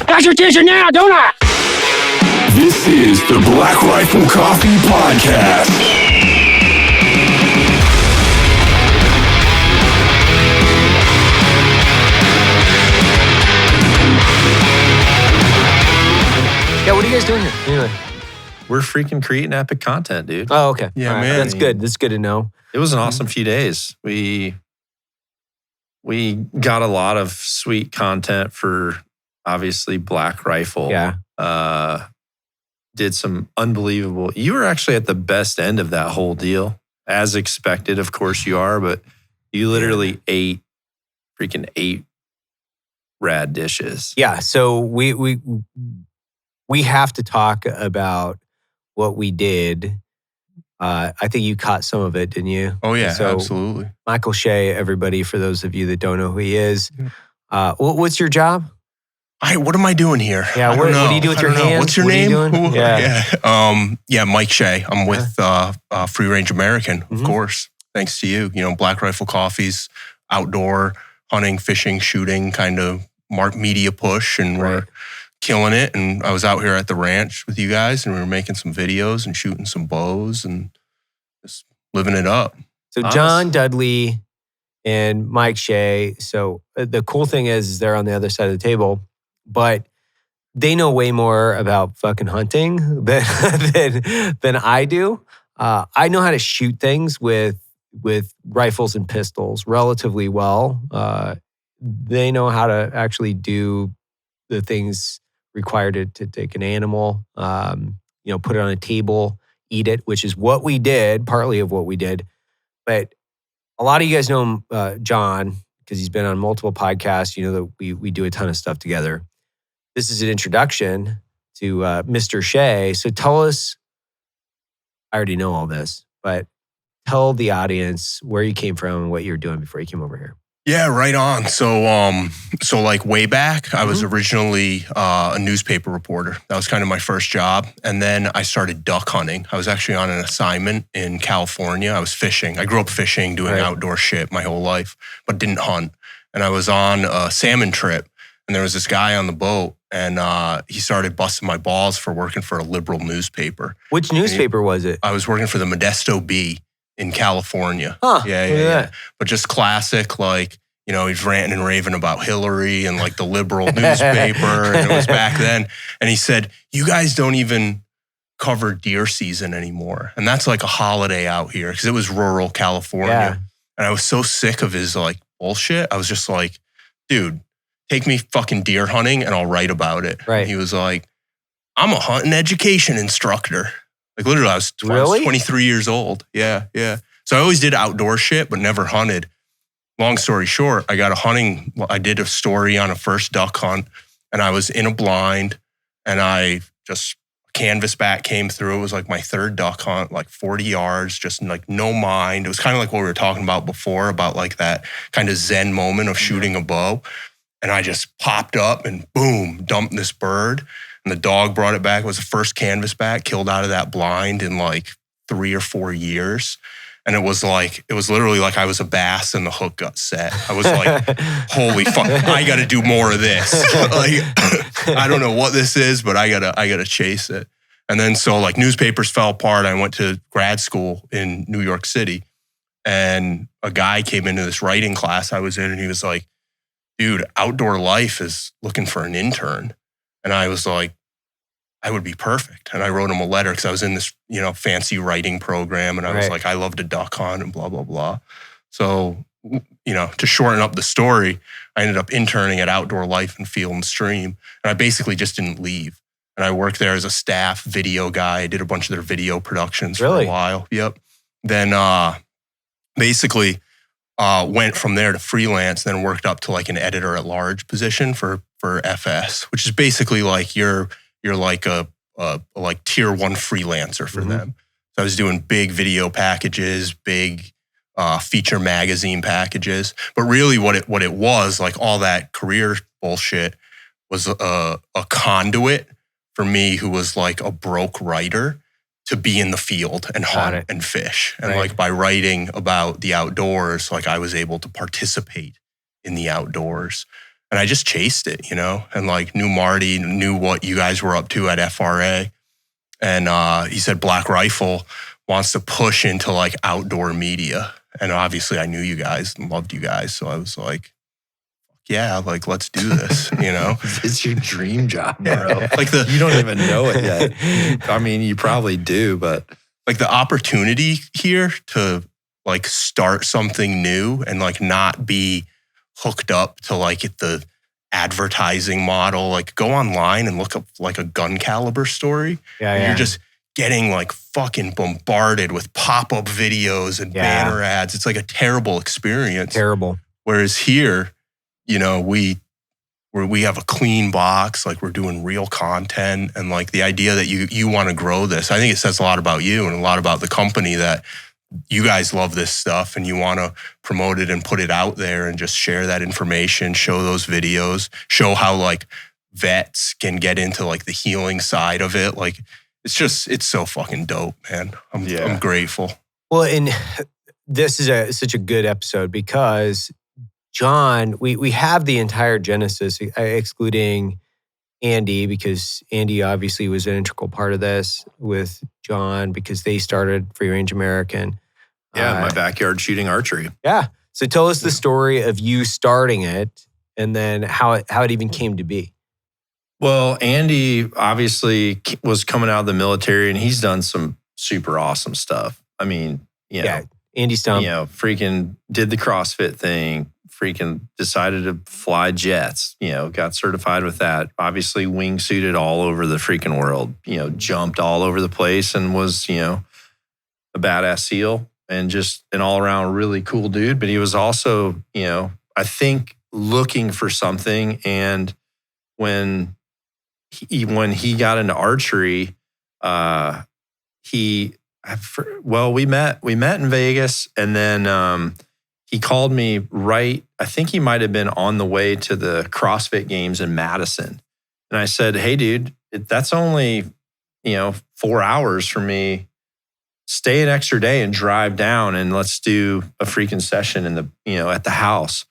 got your attention now, don't I? This is the Black Rifle Coffee Podcast. Yeah, what are you guys doing here? Anyway. We're freaking creating epic content, dude. Oh, okay. Yeah, right. man. That's good. That's good to know. It was an awesome few days. We got a lot of sweet content for obviously Black Rifle. Yeah. Did some unbelievable. You were actually at the best end of that whole deal, as expected. Of course you are, but you literally ate rad dishes. Yeah. So we have to talk about what we did. I think you caught some of it, didn't you? Oh, yeah, So, absolutely. Michael Shea, everybody, for those of you that don't know who he is. What's your job? What am I doing here? Yeah, I what don't know. do you do with I your don't know. hands? What's your What are you name? doing? Yeah. Mike Shea. I'm with Free Range American, of course. Thanks to you. Black Rifle Coffee's outdoor hunting, fishing, shooting kind of media push, and we're killing it. And I was out here at the ranch with you guys, and we were making some videos and shooting some bows and just living it up. So John Dudley and Mike Shea. So the cool thing is they're on the other side of the table, but they know way more about fucking hunting than I do. I know how to shoot things with rifles and pistols relatively well. They know how to actually do the things required to take an animal, put it on a table, eat it, which is what we did, partly of what we did. But a lot of you guys know John, because he's been on multiple podcasts. You know that we do a ton of stuff together. This is an introduction to Mr. Shea. So tell us, I already know all this, but tell the audience where you came from and what you were doing before you came over here. Yeah, right on. So like way back, I was originally a newspaper reporter. That was kind of my first job. And then I started duck hunting. I was actually on an assignment in California. I was fishing. I grew up fishing, doing outdoor shit my whole life, but didn't hunt. And I was on a salmon trip, and there was this guy on the boat, and he started busting my balls for working for a liberal newspaper. Which newspaper was it? I was working for the Modesto Bee in California. Huh, Yeah. But just classic, like, he's ranting and raving about Hillary and like the liberal newspaper. And it was back then. And he said, you guys don't even cover deer season anymore. And that's like a holiday out here because it was rural California. Yeah. And I was so sick of his like bullshit. I was just like, dude, take me fucking deer hunting and I'll write about it. Right. And he was like, I'm a hunting education instructor. Like literally, I was 23 years old. Yeah. So I always did outdoor shit, but never hunted. Long story short, I did a story on a first duck hunt, and I was in a blind, and canvasback came through. It was like my third duck hunt, like 40 yards, just like no mind. It was kind of like what we were talking about before, about like that kind of zen moment of shooting a bow. And I just popped up and boom, dumped this bird. And the dog brought it back. It was the first canvasback killed out of that blind in like 3 or 4 years. And it was literally like I was a bass and the hook got set. I was like, holy fuck, I got to do more of this. Like, I don't know what this is, but I gotta chase it. And then so like newspapers fell apart. I went to grad school in New York City, and a guy came into this writing class I was in, and he was like, dude, Outdoor Life is looking for an intern. And I was like, I would be perfect. And I wrote him a letter because I was in this, fancy writing program. And I was like, I love to duck hunt and blah, blah, blah. So, to shorten up the story, I ended up interning at Outdoor Life and Field and Stream. And I basically just didn't leave. And I worked there as a staff video guy. I did a bunch of their video productions for a while. Yep. Then basically went from there to freelance, then worked up to like an editor at large position for FS, which is basically like you're like a like tier 1 freelancer for them. So I was doing big video packages, big feature magazine packages. But really what it was, like all that career bullshit, was a conduit for me, who was like a broke writer, to be in the field and hunt and fish. And like by writing about the outdoors, like I was able to participate in the outdoors. And I just chased it, and like knew Marty, knew what you guys were up to at FRA. And he said Black Rifle wants to push into like outdoor media. And obviously I knew you guys and loved you guys. So I was like, yeah, like let's do this, It's your dream job, bro. Like you don't even know it yet. I mean, you probably do, but like the opportunity here to like start something new and like not be hooked up to like the advertising model, like go online and look up like a gun caliber story. Yeah. You're just getting like fucking bombarded with pop-up videos and banner ads. It's like a terrible experience. Terrible. Whereas here, we have a clean box, like we're doing real content, and like the idea that you want to grow this. I think it says a lot about you and a lot about the company that you guys love this stuff and you want to promote it and put it out there and just share that information, show those videos, show how like vets can get into like the healing side of it. Like it's so fucking dope, man. I'm grateful. Well, and this is such a good episode because John, we have the entire genesis, excluding Andy, because Andy obviously was an integral part of this with John because they started Free Range American. Yeah, my backyard shooting archery. Yeah. So tell us the story of you starting it and then how it even came to be. Well, Andy obviously was coming out of the military and he's done some super awesome stuff. I mean, Andy Stump. Freaking did the CrossFit thing, freaking decided to fly jets, got certified with that. Obviously wingsuited all over the freaking world, jumped all over the place and was, a badass SEAL and just an all around really cool dude. But he was also, I think looking for something. And when he got into archery, we met in Vegas, and then he called me I think he might have been on the way to the CrossFit Games in Madison. And I said, hey, dude, that's only, 4 hours for me. Stay an extra day and drive down and let's do a freaking session at the house.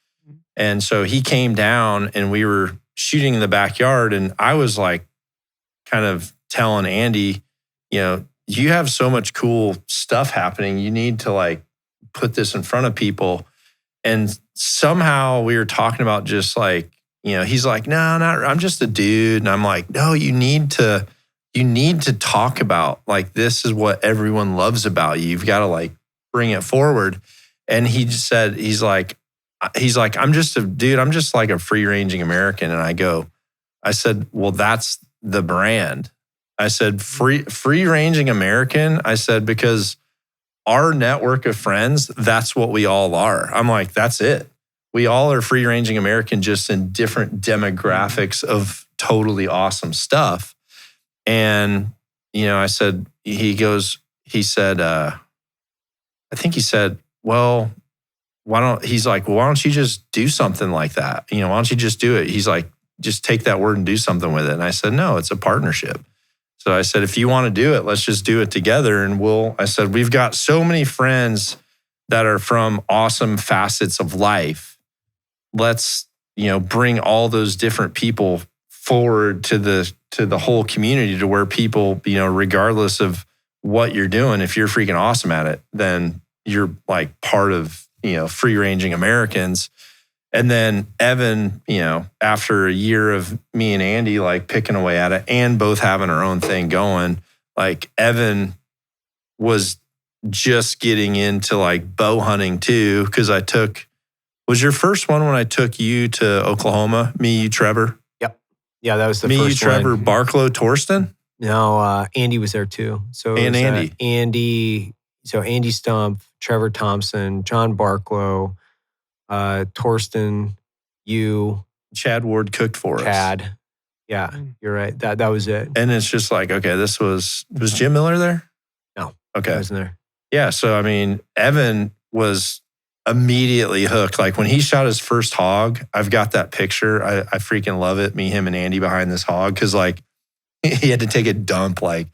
And so he came down and we were shooting in the backyard. And I was like, kind of telling Andy, you have so much cool stuff happening. You need to like put this in front of people. And somehow we were talking about just like, he's like, no, I'm just a dude. And I'm like, no, you need to talk about like, this is what everyone loves about you. You've got to like bring it forward. And he just said, he's like, I'm just a dude. I'm just like a free ranging American. And I said, well, that's the brand. I said, free ranging American. I said, because our network of friends, that's what we all are. I'm like, that's it. We all are free ranging American, just in different demographics of totally awesome stuff. And, I said, I think he said, well, why don't you just do something like that? Why don't you just do it? He's like, just take that word and do something with it. And I said, no, it's a partnership. So I said, if you want to do it, let's just do it together. And I said, we've got so many friends that are from awesome facets of life. Let's, bring all those different people forward to the whole community, to where people, regardless of what you're doing, if you're freaking awesome at it, then you're like part of, free ranging Americans. And then Evan, after a year of me and Andy like picking away at it and both having our own thing going, like Evan was just getting into like bow hunting too. Cause was your first one when I took you to Oklahoma? Me, you, Trevor? Yep. Yeah, that was the me, first you, Trevor, one. Barclow, Torsten? No, Andy was there too. So and Andy. Andy Stump, Trevor Thompson, John Barclow, Torsten, you, Chad Ward cooked for us. Chad. Yeah, you're right. That was it. And it's just like, okay, was Jim Miller there? No. Okay. He wasn't there. Yeah. So, I mean, Evan was immediately hooked. Like when he shot his first hog, I've got that picture. I freaking love it. Me, him, and Andy behind this hog. Cause like he had to take a dump. Like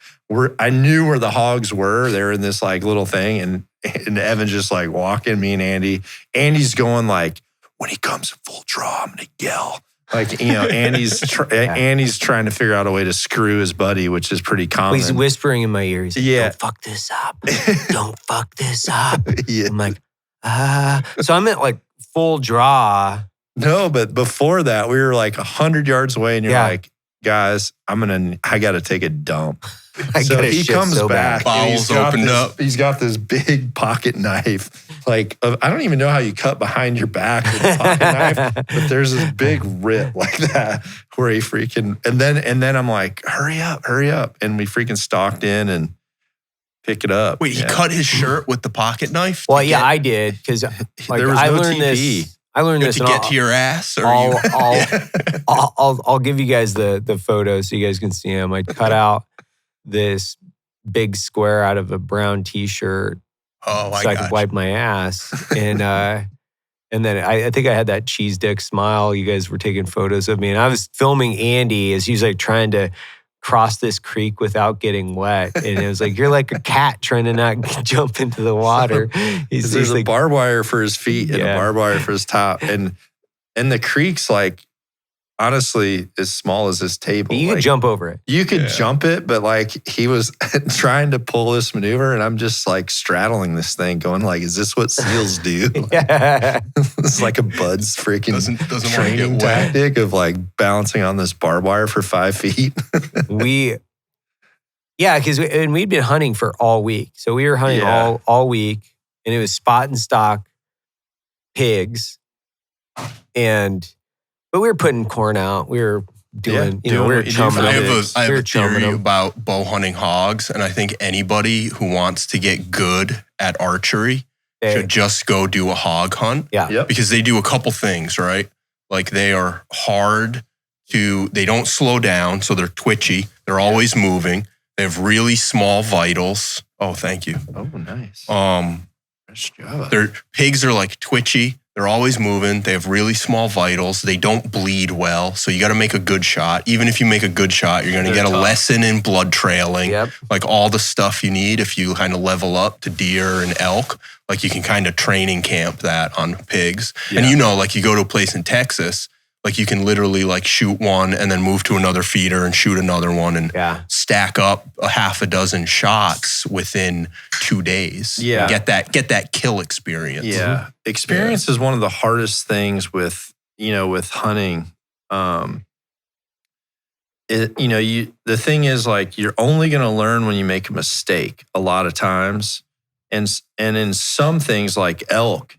I knew where the hogs were. They were in this like little thing. And Evan's just like walking, me and Andy. Andy's going like, when he comes in full draw, I'm going to yell. Like, Andy's Andy's trying to figure out a way to screw his buddy, which is pretty common. He's whispering in my ear. He's like, Yeah. don't fuck this up. Don't fuck this up. Yeah. I'm like, So I'm at like full draw. No, but before that, we were like 100 yards away, and you're like, guys, I got to take a dump. So he comes back. Bowels opened up. He's got this big pocket knife. Like, I don't even know how you cut behind your back with a pocket knife, but there's this big rip like that where he freaking, and then I'm like, hurry up. And we freaking stalked in and pick it up. Wait, he cut his shirt with the pocket knife? Well, yeah, I did. Because like, there was I no learned TP. this. I learned this to get to your ass? Or I'll give you guys the photos so you guys can see them. I cut out this big square out of a brown T-shirt so I could wipe my ass. And then I think I had that cheese dick smile. You guys were taking photos of me. And I was filming Andy as he was like trying to cross this creek without getting wet. And it was like, you're like a cat trying to not jump into the water. There's like, a barbed wire for his feet and Yeah. a barbed wire for his top. And the creek's like, honestly, as small as this table. you like, could jump over it. You could jump it, but like he was trying to pull this maneuver, and I'm just like straddling this thing, going like, "Is this what seals do?" Yeah. It's like a Bud's freaking doesn't want to training get wet. tactic of like balancing on this barbed wire for 5 feet. Because we'd been hunting for all week. So we were hunting Yeah. all week, and it was spot and stock pigs. But we were putting corn out. We were doing, we were what you do chumming for I them. pigs. have We a were chumming theory them. about bow hunting hogs, and I think anybody who wants to get good at archery should just go do a hog hunt. Yeah. Yep. Because they do a couple things, right? Like they are hard they don't slow down, so they're twitchy. They're always moving. They have really small vitals. Oh, thank you. Oh, nice. Nice job. Their pigs are like twitchy. They're always moving. They have really small vitals. They don't bleed well. So you got to make a good shot. Even if you make a good shot, you're going to get a lesson in blood trailing. Yep. Like all the stuff you need if you kind of level up to deer and elk. Like you can kind of training camp that on pigs. Yeah. And like you go to a place in Texas, like you can literally like shoot one and then move to another feeder and shoot another one and stack up a half a dozen shots within 2 days. Yeah. And get that kill experience. Yeah. Experience is one of the hardest things with hunting. The thing is like, you're only going to learn when you make a mistake a lot of times. And in some things like elk,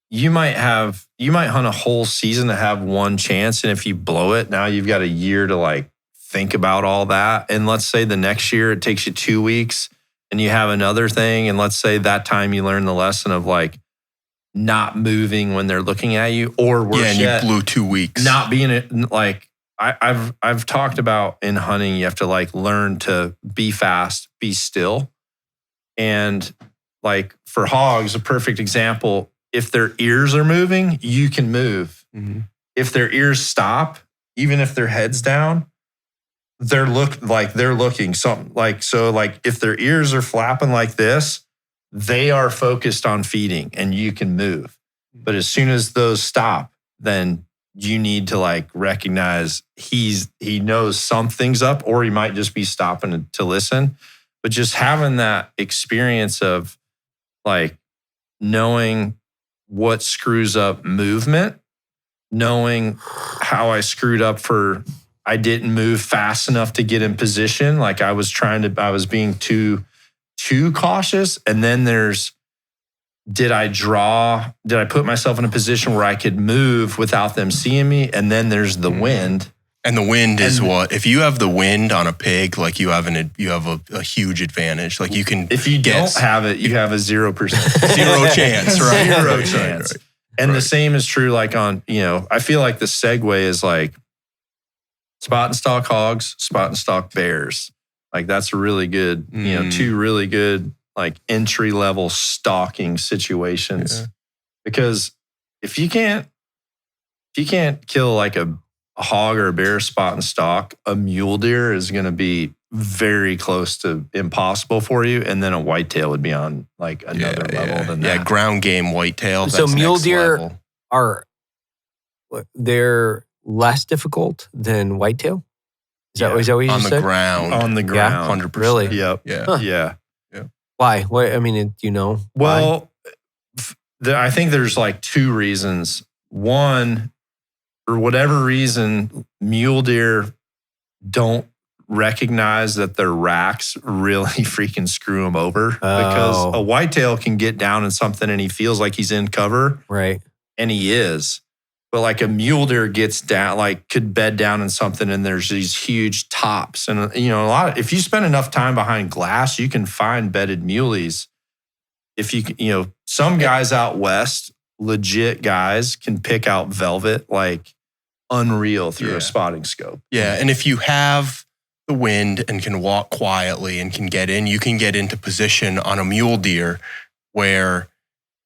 you might hunt a whole season to have one chance. And if you blow it, now you've got a year to like think about all that. And let's say the next year it takes you 2 weeks and you have another thing. And let's say that time you learn the lesson of like not moving when they're looking at you, or worse you yet, blew 2 weeks. not being like, I've talked about in hunting, you have to like learn to be fast, be still. And like for hogs, a perfect example, if their ears are moving, you can move. Mm-hmm. If their ears stop, even if their head's down, they're looking something like, so like if their ears are flapping like this, they are focused on feeding and you can move. But as soon as those stop, then you need to like recognize he knows something's up, or he might just be stopping to listen. But just having that experience of like knowing what screws up movement, knowing how I screwed up I didn't move fast enough to get in position. Like I was being too cautious. And then did I put myself in a position where I could move without them seeing me? And then there's the wind. And the wind is what? If you have the wind on a pig, like you have a huge advantage. Like you can. If you don't have it, you have a 0% zero chance, right? Zero Right, chance. right. And the same is true like on, I feel like the segue is like spot and stalk hogs, spot and stalk bears. Like that's a really good, two really good like entry level stalking situations. Yeah. Because if you can't kill like a hog or a bear spot and stalk, a mule deer is going to be very close to impossible for you. And then a whitetail would be on like another level than that. Yeah, ground game whitetail. So that's mule next deer level. are they're less difficult than whitetail? Is that what you on just the said? ground? On the ground. 100%. Really? Yep. Yeah. Huh. Yeah. Why? What, I mean, do you know? Well, I think there's like two reasons. One, for whatever reason, mule deer don't recognize that their racks really freaking screw them over, because a whitetail can get down in something and he feels like he's in cover, right? And he is. But like a mule deer gets down, like could bed down in something, and there's these huge tops. And if you spend enough time behind glass, you can find bedded muleys. If some guys out west, legit guys, can pick out velvet like unreal through a spotting scope. Yeah, and if you have the wind and can walk quietly and can get in, you can get into position on a mule deer where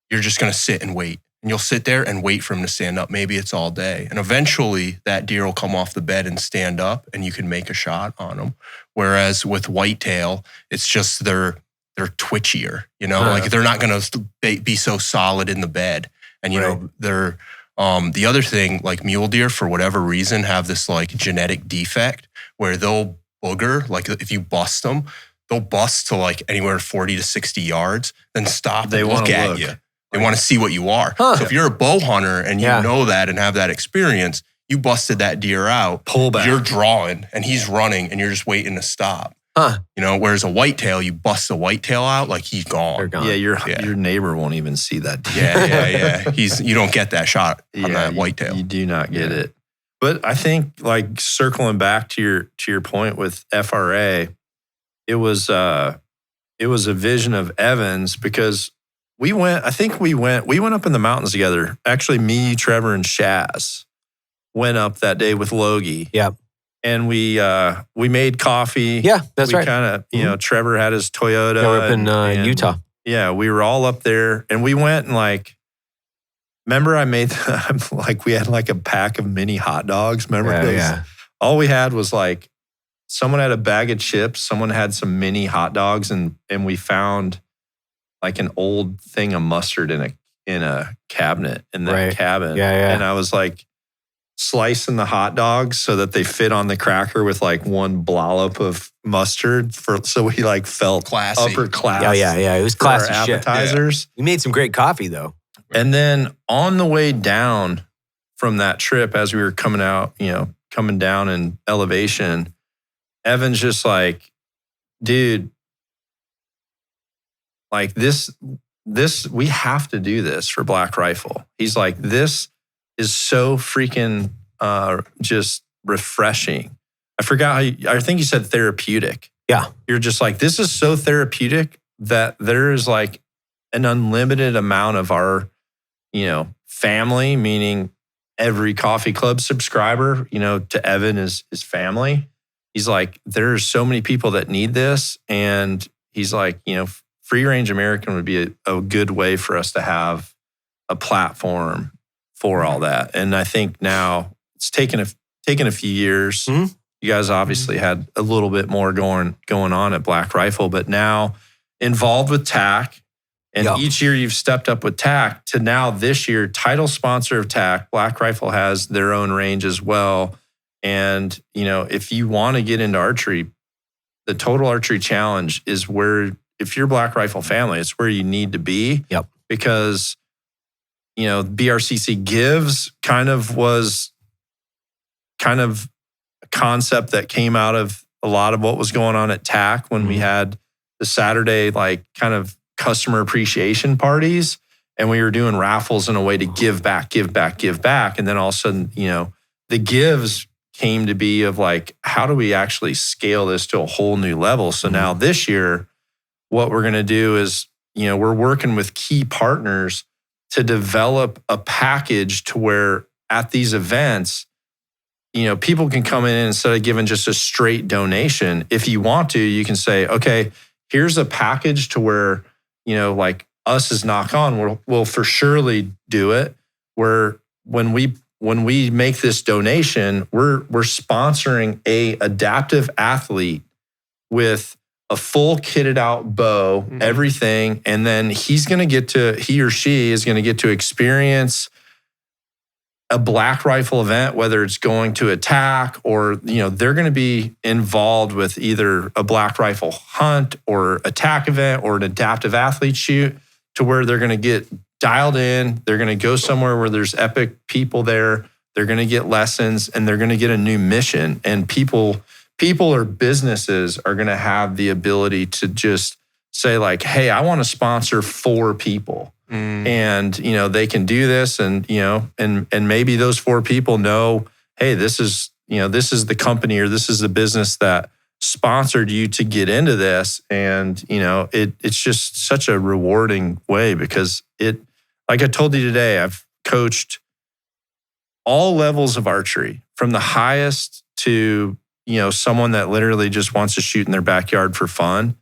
you're just going to sit and wait. And you'll sit there and wait for him to stand up. Maybe it's all day. And eventually that deer will come off the bed and stand up and you can make a shot on him. Whereas with whitetail, it's just they're twitchier, like they're not going to be so solid in the bed. And, they're, the other thing, like mule deer, for whatever reason, have this like genetic defect where they'll booger, like if you bust them, they'll bust to like anywhere 40 to 60 yards, then stop and look at you. They want to see what you are. So if you're a bow hunter and you know that and have that experience, you busted that deer out. Pull back. You're drawing and he's running and you're just waiting to stop. Whereas a whitetail, you bust a whitetail out, like he's gone. They're gone. Yeah, your neighbor won't even see that deer. Yeah. You don't get that shot on that whitetail. You do not get it. But I think, like, circling back to your point with FRA, it was a vision of Evan's, because we went up in the mountains together. Actually, me, Trevor, and Shaz went up that day with Logie. Yeah. And we made coffee. Yeah, that's right. We kind of, Trevor had his Toyota. Yeah, we're up in Utah. Yeah, we were all up there, and we went and remember I made, we had like a pack of mini hot dogs. Remember those? Yeah. All we had was someone had a bag of chips, someone had some mini hot dogs, and we found like an old thing of mustard in a cabinet in that cabin. Yeah. And I was slicing the hot dogs so that they fit on the cracker with one blollop of mustard so we felt classy. Upper class. Yeah. It was classy shit. Appetizers. We made some great coffee though. And then on the way down from that trip, as we were coming down in elevation, Evan's just dude, this, we have to do this for Black Rifle. He's this is so freaking just refreshing. I forgot I think you said therapeutic. Yeah. You're just this is so therapeutic that there is an unlimited amount of our, family, meaning every coffee club subscriber, to Evan is family. He's there's so many people that need this. And he's Free Range American would be a good way for us to have a platform for all that. And I think now it's taken a few years. Mm-hmm. You guys obviously had a little bit more going on at Black Rifle, but now involved with TAC. And each year you've stepped up with TAC to now this year, title sponsor of TAC. Black Rifle has their own range as well. And, if you want to get into archery, the Total Archery Challenge is where, if you're Black Rifle family, it's where you need to be. Yep. Because, BRCC Gives was a concept that came out of a lot of what was going on at TAC when we had the Saturday, customer appreciation parties, and we were doing raffles in a way to give back. And then all of a sudden, the Gives came to be of how do we actually scale this to a whole new level? So now this year, what we're going to do is, we're working with key partners to develop a package to where at these events, people can come in and instead of giving just a straight donation, if you want to, you can say, okay, here's a package to where, us as Nock On, we'll for surely do it. Where when we make this donation, we're sponsoring a adaptive athlete with a full kitted out bow, everything. And then he or she is going to get to experience a black rifle event, whether it's going to attack or, they're going to be involved with either a black rifle hunt or attack event or an adaptive athlete shoot, to where they're going to get dialed in. They're going to go somewhere where there's epic people there. They're going to get lessons and they're going to get a new mission. And people or businesses are going to have the ability to just say like, hey, I want to sponsor 4 people. And, they can do this and maybe those 4 people know, hey, this is the company or this is the business that sponsored you to get into this. And, it's just such a rewarding way because like I told you today, I've coached all levels of archery from the highest to, someone that literally just wants to shoot in their backyard for fun.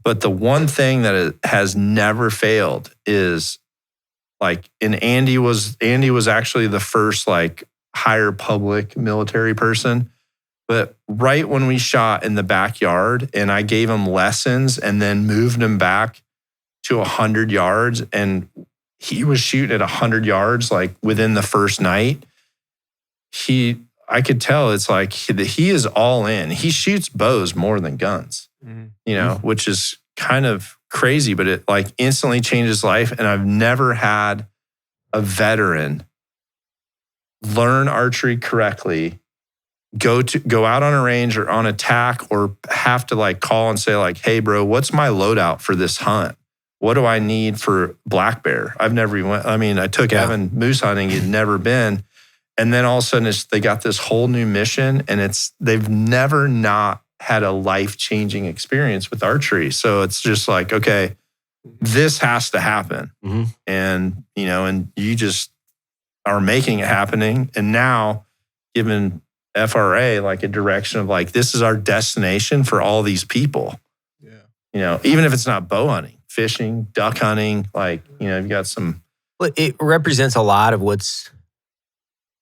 But the one thing that it has never failed is like, and Andy was actually the first like higher public military person. But right when we shot in the backyard and I gave him lessons and then moved him back to 100 yards and he was shooting at 100 yards like within the first night, I could tell it's like he is all in. He shoots bows more than guns, which is kind of crazy, but it like instantly changed his life. And I've never had a veteran learn archery correctly, go out on a range or on attack or have to like call and say like, hey bro, what's my loadout for this hunt? What do I need for black bear? I've never even I took Evan moose hunting. He'd never been. And then all of a sudden they got this whole new mission and they've never not had a life-changing experience with archery. So it's just like, okay, this has to happen. And, and you just are making it happening. And now giving FRA like a direction of like, this is our destination for all these people. Yeah. Even if it's not bow hunting, fishing, duck hunting, like, you've got some. Well, it represents a lot of what's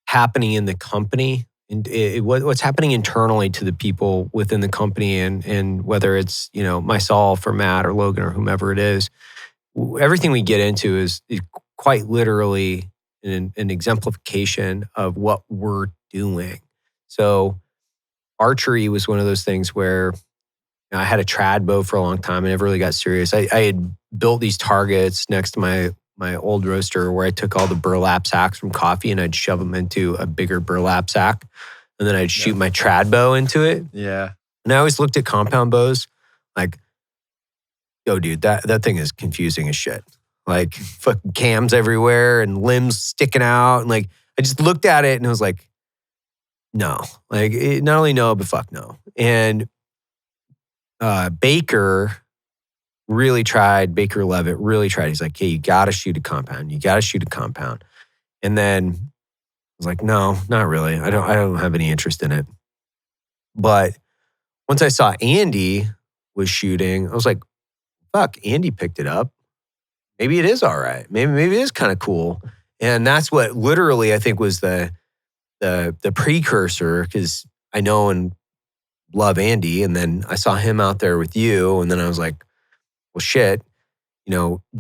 happening in the company and what's happening internally to the people within the company and whether it's, myself or Matt or Logan or whomever it is, everything we get into is quite literally an exemplification of what we're doing. So archery was one of those things where I had a trad bow for a long time. I never really got serious. I had built these targets next to my old roaster where I took all the burlap sacks from coffee and I'd shove them into a bigger burlap sack. And then I'd shoot my trad bow into it. Yeah. And I always looked at compound bows like, yo, dude, that thing is confusing as shit. Like fucking cams everywhere and limbs sticking out. And like, I just looked at it and I was like, no. Like, not only no, but fuck no. And Baker Levitt really tried. He's like, hey, you got to shoot a compound. And then I was like, no, not really. I don't have any interest in it. But once I saw Andy was shooting, I was like, fuck, Andy picked it up. Maybe it is all right. Maybe it is kind of cool. And that's what literally I think was the precursor, because I know and love Andy. And then I saw him out there with you. And then I was like, well, shit,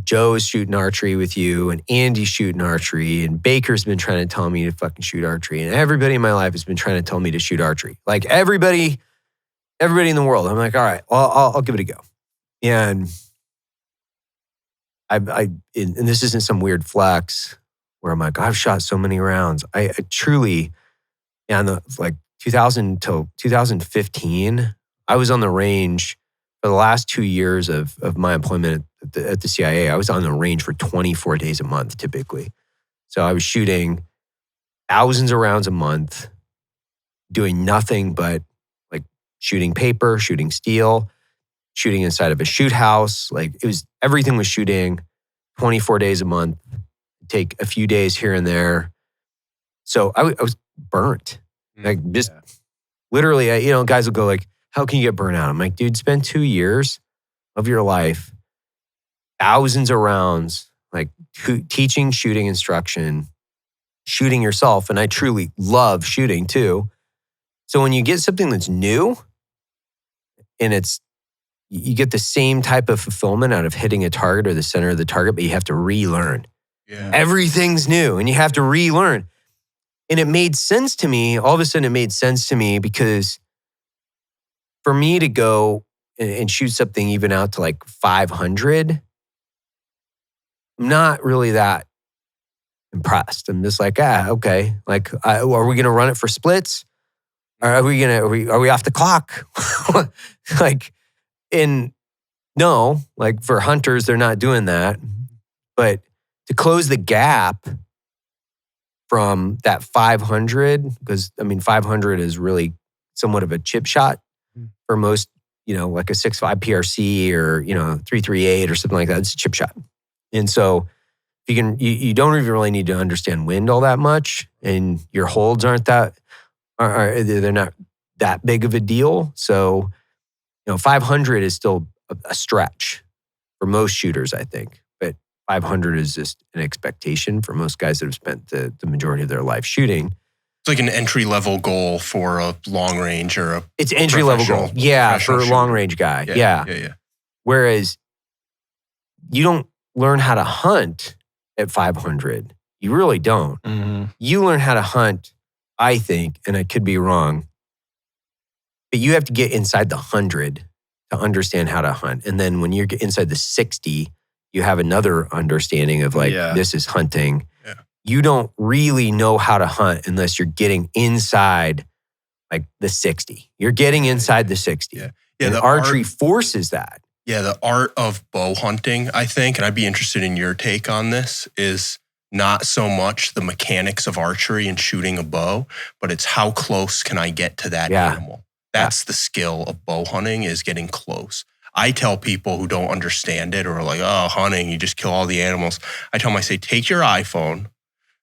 Joe's shooting archery with you and Andy's shooting archery and Baker's been trying to tell me to fucking shoot archery. And everybody in my life has been trying to tell me to shoot archery. Like everybody in the world. I'm like, all right, well, I'll give it a go. And and this isn't some weird flex where I'm like, I've shot so many rounds. I truly, like 2000 till 2015, I was on the range for the last 2 years of my employment at the CIA. I was on the range for 24 days a month, typically. So I was shooting thousands of rounds a month, doing nothing but like shooting paper, shooting steel, shooting inside of a shoot house. Like everything was shooting 24 days a month, take a few days here and there. So I was burnt. Like just literally, guys will go like, how can you get burnt out? I'm like, dude, spend 2 years of your life, thousands of rounds, like teaching shooting instruction, shooting yourself. And I truly love shooting too. So when you get something that's new and you get the same type of fulfillment out of hitting a target or the center of the target, but you have to relearn. Yeah. Everything's new and you have to relearn. And it made sense to me. All of a sudden, it made sense to me because for me to go and shoot something even out to like 500, I'm not really that impressed. I'm just like, okay. Like, are we going to run it for splits? Or are we off the clock? Like, no, like for hunters, they're not doing that. But to close the gap from that 500, because I mean, 500 is really somewhat of a chip shot for most, like a 6.5 PRC or, 338 or something like that. It's a chip shot. And so you don't even really need to understand wind all that much, and your holds aren't they're not that big of a deal. So, 500 is still a stretch for most shooters, I think. But 500 is just an expectation for most guys that have spent the majority of their life shooting. It's like an entry-level goal for a long range or it's entry-level goal. Yeah, for a long range guy. Yeah. Whereas you don't learn how to hunt at 500. You really don't. Mm-hmm. You learn how to hunt, I think, and I could be wrong, but you have to get inside the 100 to understand how to hunt. And then when you're inside the 60, you have another understanding of this is hunting. Yeah. You don't really know how to hunt unless you're getting inside like the 60. You're getting inside the 60. Yeah. And the archery forces that. Yeah, the art of bow hunting, I think, and I'd be interested in your take on this, is not so much the mechanics of archery and shooting a bow, but it's how close can I get to that animal. That's the skill of bow hunting, is getting close. I tell people who don't understand it or are like, oh, hunting, you just kill all the animals. I tell them, I say, take your iPhone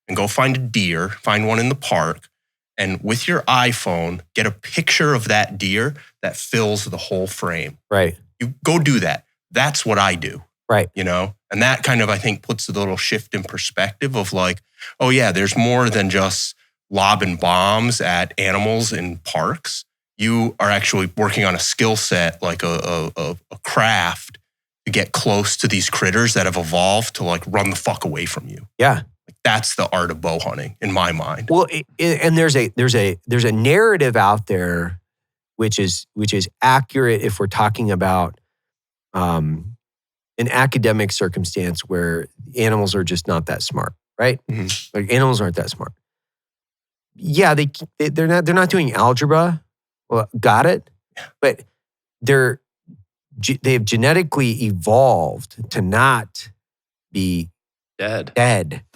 and go find a deer, find one in the park, and with your iPhone, get a picture of that deer that fills the whole frame. Right. You go do that. That's what I do. Right. And that kind of, I think, puts a little shift in perspective of like, oh yeah, there's more than just lobbing bombs at animals in parks. You are actually working on a skill set, like a craft, to get close to these critters that have evolved to like run the fuck away from you. Yeah. Like that's the art of bow hunting in my mind. Well, and there's a narrative out there which is accurate if we're talking about an academic circumstance where animals are just not that smart, right? Mm-hmm. Like animals aren't that smart. Yeah, they're not doing algebra. Well, got it. But they've genetically evolved to not be dead.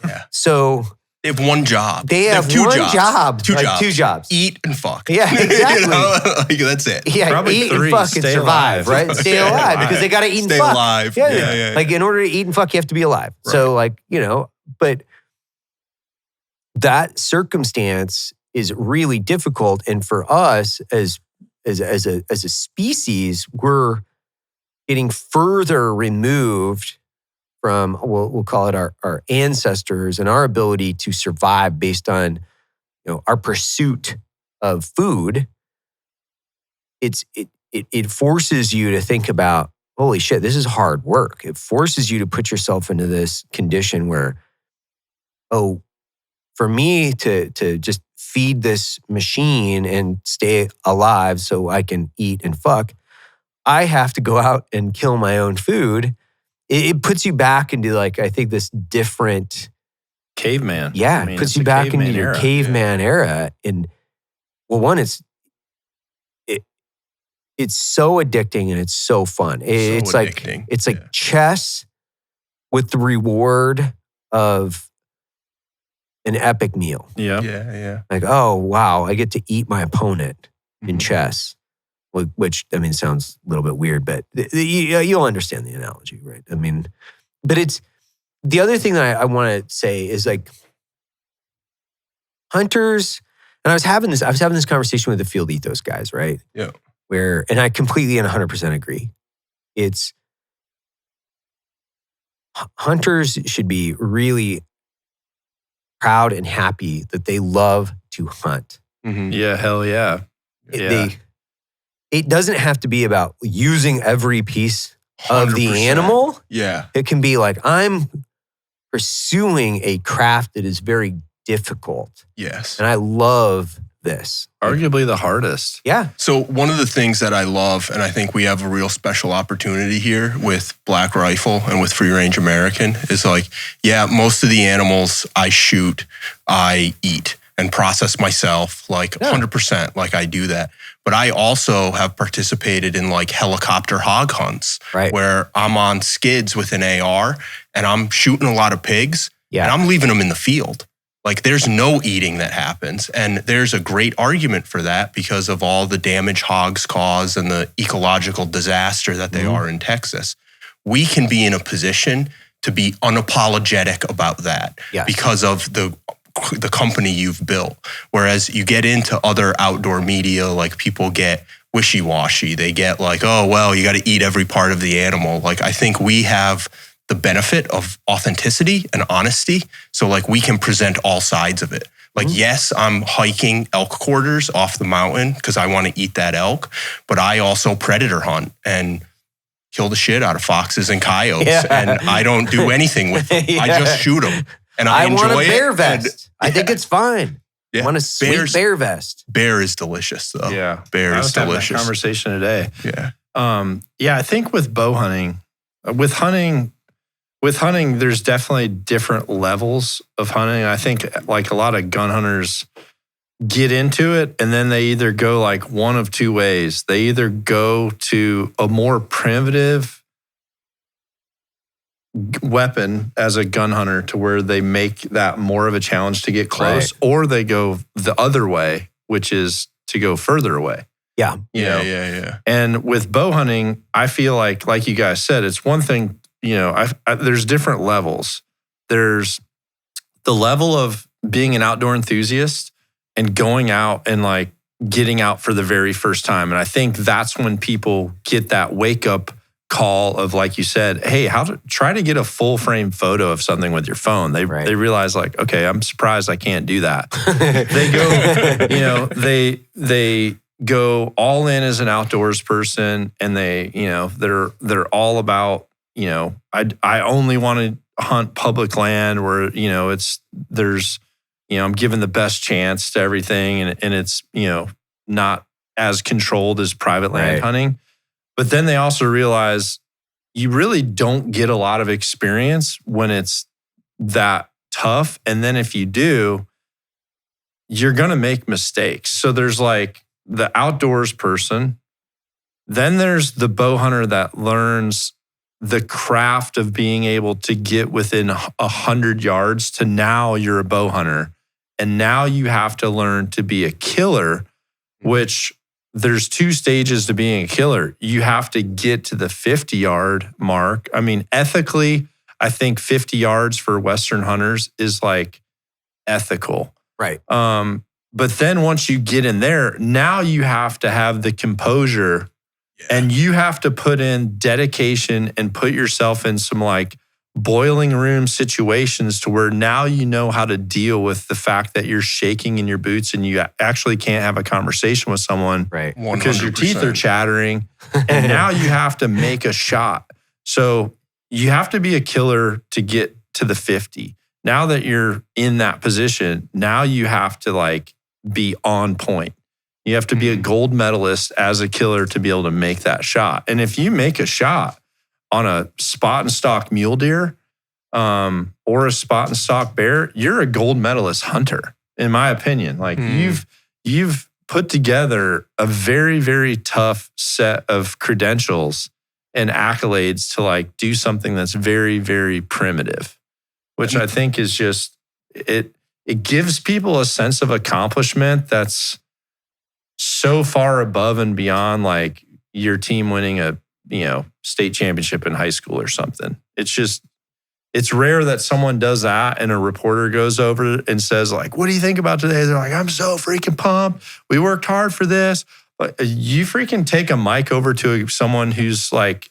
Yeah. So they have one job. They have two one jobs. Two jobs. Eat and fuck. Yeah, exactly. Like, that's it. Yeah, Probably eat 3. and fuck and Stay survive, alive. right? Stay alive because they got to eat and Stay fuck. alive. Yeah. Like in order to eat and fuck, you have to be alive. Right. So like, but that circumstance is really difficult. And for us as a species, we're getting further removed from, we'll call it our ancestors and our ability to survive based on, our pursuit of food. It forces you to think about, holy shit, this is hard work. It forces you to put yourself into this condition where, for me to just feed this machine and stay alive so I can eat and fuck, I have to go out and kill my own food. It puts you back into like, I think this different caveman. Yeah, it puts you back into your caveman era. And well, one, it's so addicting and it's so fun. It's like chess with the reward of an epic meal. Yeah. Like, oh wow, I get to eat my opponent in chess. Which, I mean, sounds a little bit weird, but you'll understand the analogy, right? I mean, but it's, the other thing that I want to say is like hunters, and I was having this conversation with the Field Ethos guys, right? Yeah. And I completely and 100% agree. It's, hunters should be really proud and happy that they love to hunt. Mm-hmm. Yeah, hell yeah. It doesn't have to be about using every piece of the animal. Yeah. It can be like, I'm pursuing a craft that is very difficult. Yes. And I love this. Arguably the hardest. Yeah. So one of the things that I love, and I think we have a real special opportunity here with Black Rifle and with Free Range American, is like, yeah, most of the animals I shoot, I eat and process myself, like 100%, like I do that. But I also have participated in like helicopter hog hunts, where I'm on skids with an AR and I'm shooting a lot of pigs and I'm leaving them in the field. Like there's no eating that happens. And there's a great argument for that because of all the damage hogs cause and the ecological disaster that they are in Texas. We can be in a position to be unapologetic about that because of the company you've built. Whereas you get into other outdoor media, like people get wishy-washy. They get like, oh, well, you got to eat every part of the animal. Like I think we have the benefit of authenticity and honesty. So like we can present all sides of it. Like, yes, I'm hiking elk quarters off the mountain because I want to eat that elk, but I also predator hunt and kill the shit out of foxes and coyotes. And I don't do anything with them. I just shoot them. And I enjoy want a bear it. vest. I think it's fine. I want a sweet bear vest. Bear is delicious, though. Yeah. Bear is delicious. Having that conversation today. Yeah. I think with bow hunting, with hunting, there's definitely different levels of hunting. I think like a lot of gun hunters get into it and then they either go like one of two ways. They either go to a more primitive weapon as a gun hunter to where they make that more of a challenge to get close, or they go the other way, which is to go further away. Yeah. You know? And with bow hunting, I feel like you guys said, it's one thing, you know, there's different levels. There's the level of being an outdoor enthusiast and going out and like getting out for the very first time. And I think that's when people get that wake up call of, like you said, hey, try to get a full frame photo of something with your phone. They realize like, okay, I'm surprised I can't do that. They go, you know, they go all in as an outdoors person, and they, you know, they're all about, you know, I only want to hunt public land where, you know, there's, you know, I'm giving the best chance to everything, and it's, you know, not as controlled as private land hunting. But then they also realize you really don't get a lot of experience when it's that tough. And then if you do, you're going to make mistakes. So there's like the outdoors person. Then there's the bow hunter that learns the craft of being able to get within 100 yards to now you're a bow hunter. And now you have to learn to be a killer, which there's two stages to being a killer. You have to get to the 50-yard mark. I mean, ethically, I think 50 yards for Western hunters is like ethical. Right. But then once you get in there, now you have to have the composure and you have to put in dedication and put yourself in some like boiling room situations to where now you know how to deal with the fact that you're shaking in your boots and you actually can't have a conversation with someone because your teeth are chattering. And now you have to make a shot. So you have to be a killer to get to the 50. Now that you're in that position, now you have to like be on point. You have to be a gold medalist as a killer to be able to make that shot. And if you make a shot on a spot and stalk mule deer or a spot and stalk bear, you're a gold medalist hunter, in my opinion. Like you've put together a very, very tough set of credentials and accolades to like do something that's very, very primitive, which I think is just, it gives people a sense of accomplishment that's so far above and beyond like your team winning a, you know, state championship in high school or something. It's just, it's rare that someone does that and a reporter goes over and says like, what do you think about today? They're like, I'm so freaking pumped. We worked hard for this. But you freaking take a mic over to someone who's like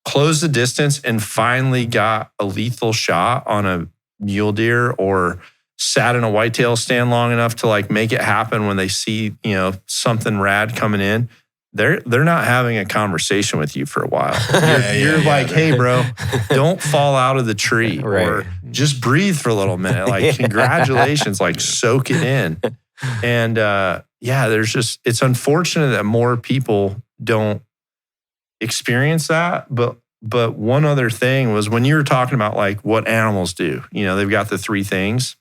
closed the distance and finally got a lethal shot on a mule deer or sat in a whitetail stand long enough to like make it happen when they see, you know, something rad coming in. they're not having a conversation with you for a while. You're like, hey, bro, don't fall out of the tree or just breathe for a little minute. Like, congratulations, like soak it in. And it's unfortunate that more people don't experience that. But one other thing was when you were talking about like what animals do, they've got the 3 things.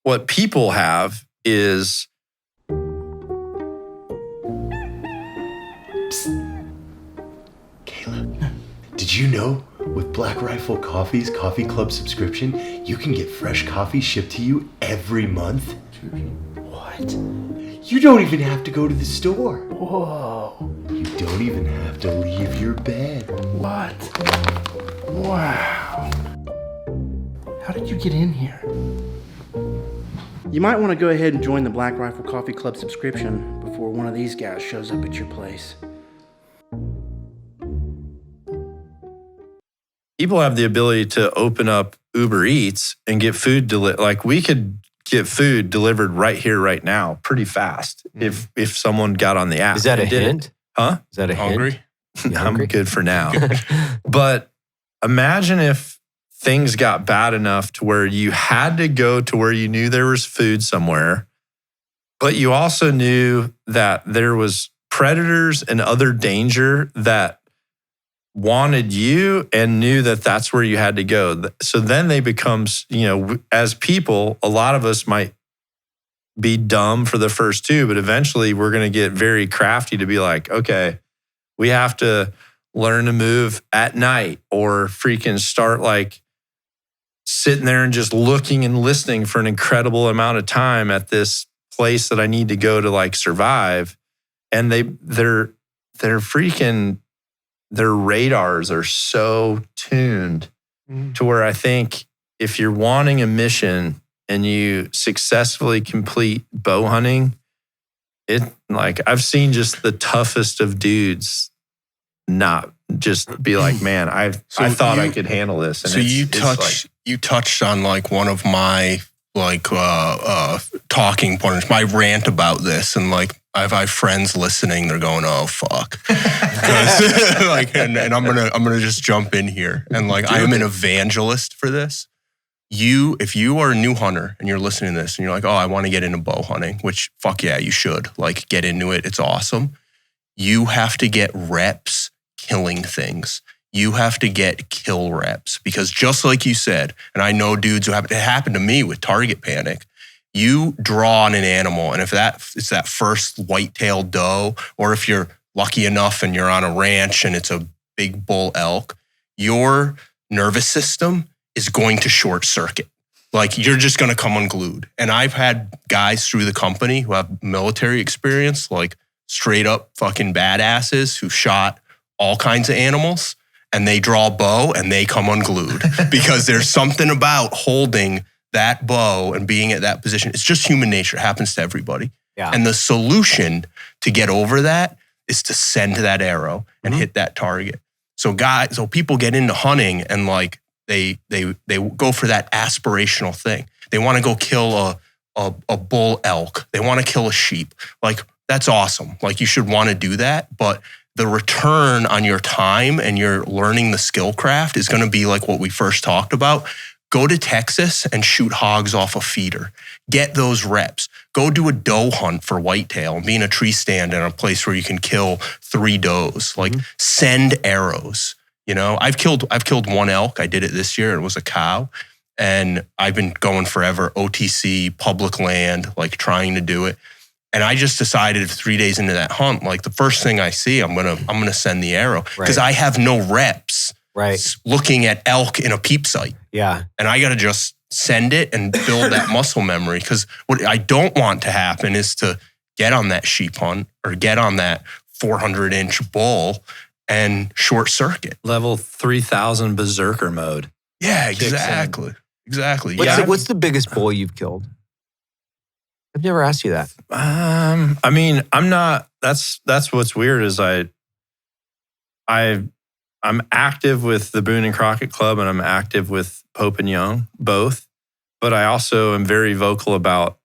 What people have is Caleb, did you know with Black Rifle Coffee's Coffee Club subscription, you can get fresh coffee shipped to you every month? What? You don't even have to go to the store. Whoa. You don't even have to leave your bed. What? Wow. How did you get in here? You might want to go ahead and join the Black Rifle Coffee Club subscription before one of these guys shows up at your place. People have the ability to open up Uber Eats and get food delivered. Like we could get food delivered right here, right now, pretty fast if someone got on the app. Is that a hint? Huh? Is that a Hungry? hint? I'm good for now. But imagine if things got bad enough to where you had to go to where you knew there was food somewhere, but you also knew that there was predators and other danger that wanted you and knew that that's where you had to go. So then they become, as people, a lot of us might be dumb for the first 2, but eventually we're going to get very crafty to be like, okay, we have to learn to move at night or freaking start like sitting there and just looking and listening for an incredible amount of time at this place that I need to go to like survive. And their radars are so tuned to where I think if you're wanting a mission and you successfully complete bow hunting, I've seen just the toughest of dudes not just be like, man, I thought I could handle this. And so you touched on like one of my talking points, my rant about this, and like I have friends listening. They're going, "Oh fuck," and I'm gonna just jump in here, and like I am an evangelist for this. If you are a new hunter and you're listening to this and you're like, "Oh, I want to get into bow hunting," which fuck yeah, you should. Like get into it. It's awesome. You have to get reps killing things. You have to get kill reps because just like you said, and I know dudes who it happened to me with target panic. You draw on an animal, and if it's that first whitetail doe, or if you're lucky enough and you're on a ranch and it's a big bull elk, your nervous system is going to short circuit. Like you're just going to come unglued. And I've had guys through the company who have military experience, like straight up fucking badasses who shot all kinds of animals, and they draw a bow and they come unglued because there's something about holding that bow and being at that position. It's just human nature. It happens to everybody. Yeah. And the solution to get over that is to send that arrow and hit that target. So people get into hunting and like they go for that aspirational thing. They want to go kill a bull elk. They want to kill a sheep. Like that's awesome. Like you should want to do that, but the return on your time and your learning the skill craft is going to be like what we first talked about. Go to Texas and shoot hogs off a feeder. Get those reps. Go do a doe hunt for whitetail and be in a tree stand in a place where you can kill 3 does. Like send arrows. I've killed one elk. I did it this year. It was a cow. And I've been going forever, OTC, public land, like trying to do it. And I just decided 3 days into that hunt, like the first thing I see, I'm gonna send the arrow because I have no reps looking at elk in a peep sight. Yeah. And I got to just send it and build that muscle memory. Because what I don't want to happen is to get on that sheep hunt or get on that 400-inch bull and short circuit. Level 3000 Berserker mode. Yeah, exactly. Exactly. What's the biggest bull you've killed? I've never asked you that. I mean, I'm not, that's what's weird is I'm active with the Boone and Crockett Club and I'm active with Pope and Young, both. But I also am very vocal about,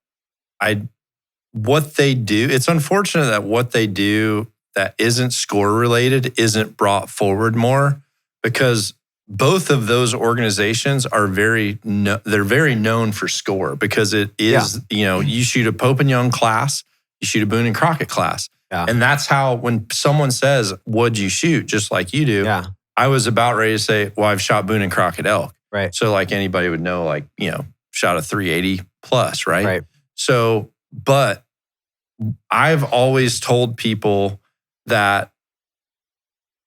what they do, it's unfortunate that what they do that isn't score related isn't brought forward more, because both of those organizations are they're very known for score, because it is, you shoot a Pope and Young class, you shoot a Boone and Crockett class. Yeah. And that's how, when someone says, what'd you shoot? Just like you do. Yeah. I was about ready to say, well, I've shot Boone and Crockett elk. Right. So like anybody would know, like, shot a 380 plus, right? Right. So, but I've always told people that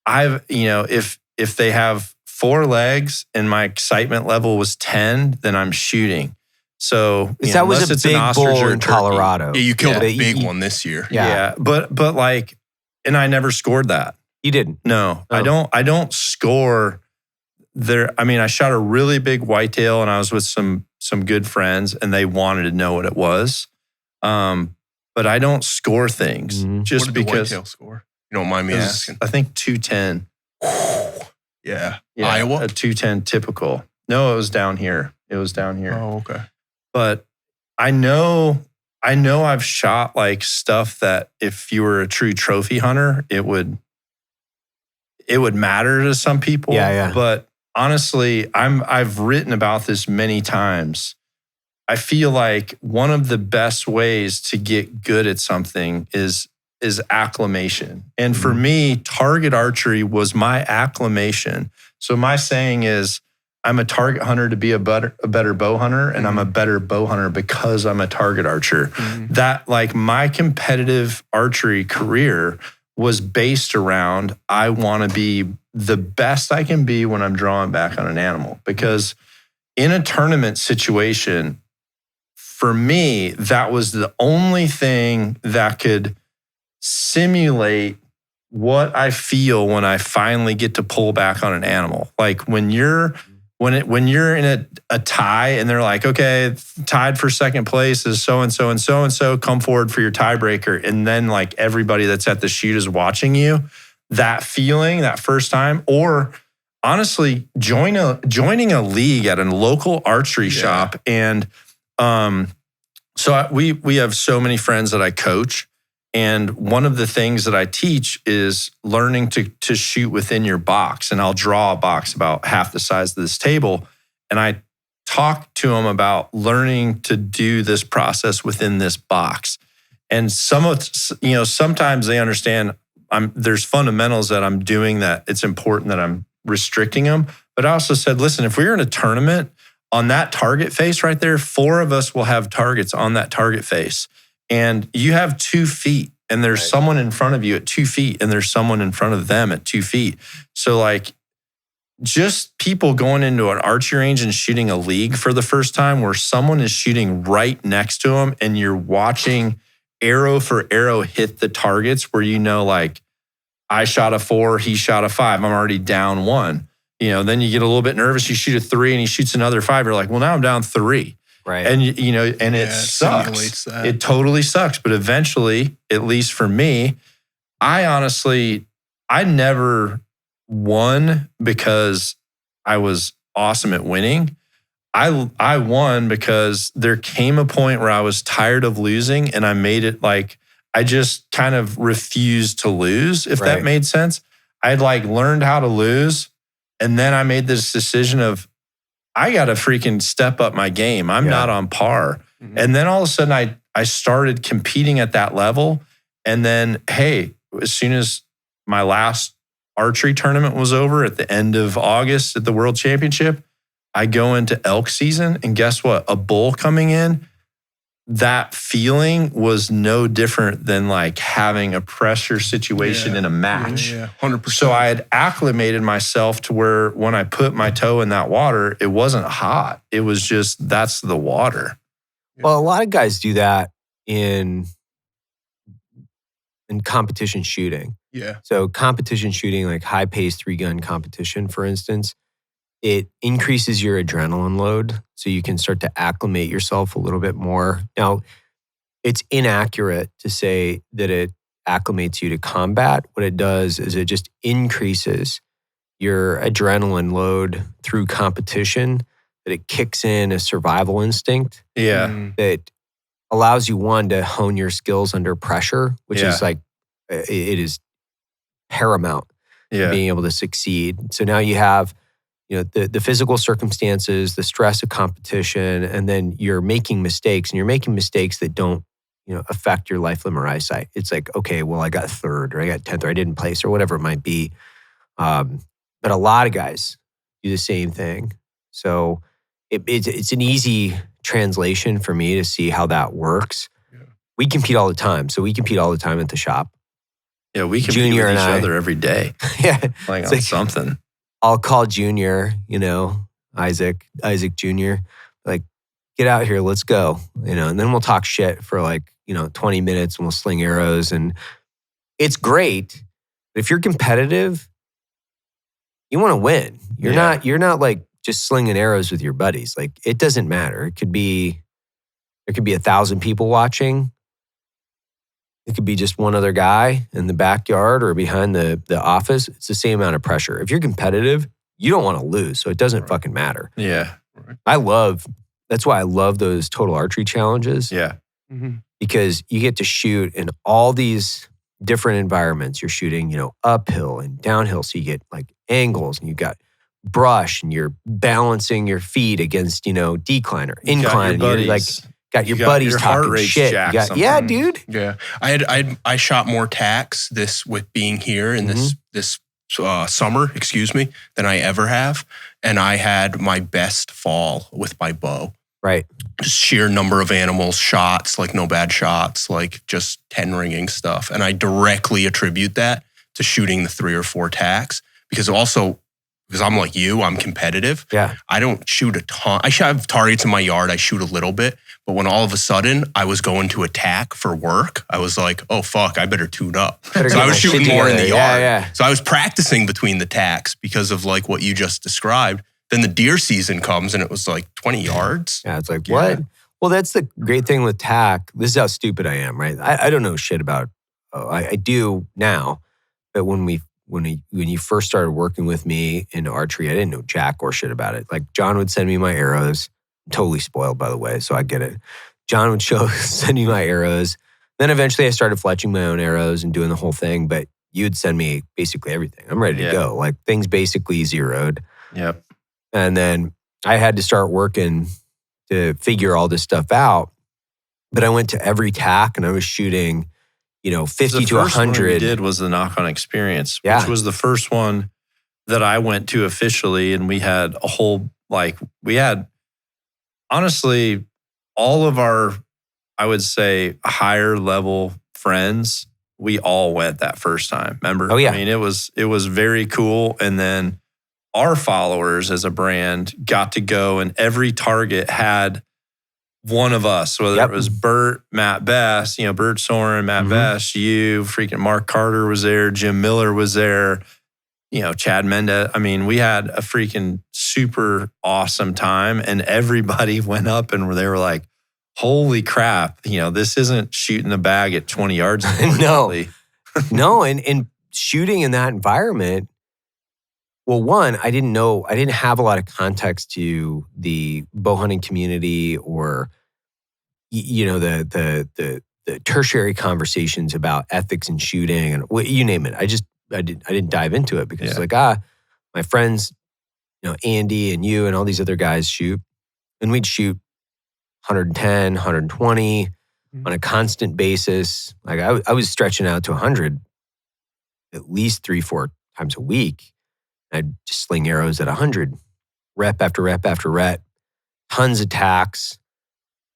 if they have 4 legs and my excitement level was 10, then I'm shooting. So that was a big bull in Colorado. Yeah, you killed a big one this year. Yeah. But like, and I never scored that. You didn't? No, Oh. I don't score there. I mean, I shot a really big whitetail and I was with some good friends and they wanted to know what it was. But I don't score things just what did because. The whitetail score? You don't mind me asking? I think 210. Yeah. Iowa? Iowa? A 210 typical. No, it was down here. Oh, okay. But I know I've shot like stuff that if you were a true trophy hunter, it would matter to some people. Yeah. But honestly, I've written about this many times. I feel like one of the best ways to get good at something is acclimation. And for me, target archery was my acclimation. So my saying is, I'm a target hunter to be a better bow hunter, and I'm a better bow hunter because I'm a target archer. That, like, my competitive archery career was based around, I want to be the best I can be when I'm drawing back on an animal. Because in a tournament situation, for me, that was the only thing that could simulate what I feel when I finally get to pull back on an animal. Like when you're in a tie and they're like, okay, tied for second place is so-and-so and so-and-so, come forward for your tiebreaker. And then like everybody that's at the shoot is watching you, that feeling, that first time, or honestly, joining a league at a local archery shop. And so we have so many friends that I coach. And one of the things that I teach is learning to shoot within your box. And I'll draw a box about half the size of this table. And I talk to them about learning to do this process within this box. And sometimes they understand there's fundamentals that I'm doing that it's important that I'm restricting them. But I also said, listen, if we're in a tournament on that target face right there, 4 of us will have targets on that target face. And you have 2 feet and there's someone in front of you at 2 feet and there's someone in front of them at 2 feet. So like just people going into an archery range and shooting a league for the first time where someone is shooting right next to them and you're watching arrow for arrow hit the targets where like I shot a 4, he shot a 5, I'm already down 1. Then you get a little bit nervous, you shoot a 3 and he shoots another 5. You're like, well, now I'm down 3. Right. And it sucks. It totally sucks. But eventually, at least for me, I never won because I was awesome at winning. I won because there came a point where I was tired of losing and I made it like I just kind of refused to lose, if that made sense. I'd like learned how to lose. And then I made this decision of, I got to freaking step up my game. I'm not on par. And then all of a sudden I started competing at that level. And then, hey, as soon as my last archery tournament was over at the end of August at the World Championship, I go into elk season and guess what? A bull coming in, that feeling was no different than like having a pressure situation in a match. Yeah, 100%. So I had acclimated myself to where when I put my toe in that water, it wasn't hot. It was just, that's the water. Well, a lot of guys do that in competition shooting. Yeah. So competition shooting, like high-paced 3-gun competition, for instance, it increases your adrenaline load so you can start to acclimate yourself a little bit more. Now, it's inaccurate to say that it acclimates you to combat. What it does is it just increases your adrenaline load through competition, that it kicks in a survival instinct Yeah. that allows you, one, to hone your skills under pressure, which is like, it is paramount to being able to succeed. So now you have, the physical circumstances, the stress of competition, and then you're making mistakes, and you're making mistakes that don't, affect your life, limb, or eyesight. It's like, okay, well, I got 3rd, or I got 10th, or I didn't place, or whatever it might be. But a lot of guys do the same thing. So it's an easy translation for me to see how that works. Yeah. We compete all the time. So we compete all the time at the shop. Yeah, we compete with each other every day. Yeah. Like on something. I'll call Junior, Isaac Jr., like, get out here, let's go. And then we'll talk shit for like, 20 minutes, and we'll sling arrows. And it's great. But if you're competitive, you want to win. You're not like just slinging arrows with your buddies. Like, it doesn't matter. There could be 1,000 people watching. It could be just one other guy in the backyard or behind the office. It's the same amount of pressure. If you're competitive, you don't want to lose. So it doesn't fucking matter. Yeah. That's why I love those total archery challenges. Yeah. Mm-hmm. Because you get to shoot in all these different environments. You're shooting, uphill and downhill. So you get like angles, and you got brush, and you're balancing your feet against, decline or incline. Got your buddies talking shit. Dude. Yeah. I shot more tacks with being here in this summer, than I ever have. And I had my best fall with my bow. Right. Just sheer number of animals, shots, like no bad shots, like just 10 ringing stuff. And I directly attribute that to shooting the 3 or 4 tacks because I'm like you, I'm competitive. Yeah. I don't shoot a ton. I have targets in my yard. I shoot a little bit. But when all of a sudden I was going to attack for work, I was like, oh, fuck, I better tune up. So I was shooting more in the yard. Yeah. So I was practicing between the tacks because of like what you just described. Then the deer season comes and it was like 20 yards. Yeah, it's like, what? Well, that's the great thing with tack. This is how stupid I am, right? I don't know shit about, I do now, but when you first started working with me in archery, I didn't know jack or shit about it. Like, John would send me my arrows. I'm totally spoiled, by the way, so I get it. John would send me my arrows. Then eventually I started fletching my own arrows and doing the whole thing, but you'd send me basically everything. I'm ready to go. Like, things basically zeroed. Yep. And then I had to start working to figure all this stuff out. But I went to every tack and I was shooting, 50 to 100. The first one we did was the Nock on Experience, which was the first one that I went to officially. And we had a whole, honestly, all of our, I would say, higher level friends, we all went that first time. Remember? Oh, yeah. I mean, it was very cool. And then our followers as a brand got to go, and every target had one of us, whether it was Bert, Matt Best, Bert Soren, Matt Best, you, freaking Mark Carter was there, Jim Miller was there, Chad Mendez. I mean, we had a freaking super awesome time, and everybody went up and they were like, holy crap, this isn't shooting the bag at 20 yards. No, and shooting in that environment, well, one, I didn't have a lot of context to the bow hunting community or, the tertiary conversations about ethics and shooting and you name it. I didn't dive into it because my friends, Andy and you and all these other guys shoot, and we'd shoot 110, 120 on a constant basis. Like I was stretching out to 100 at least 3-4 times a week. I'd just sling arrows at 100, rep after rep after rep, tons of tacks,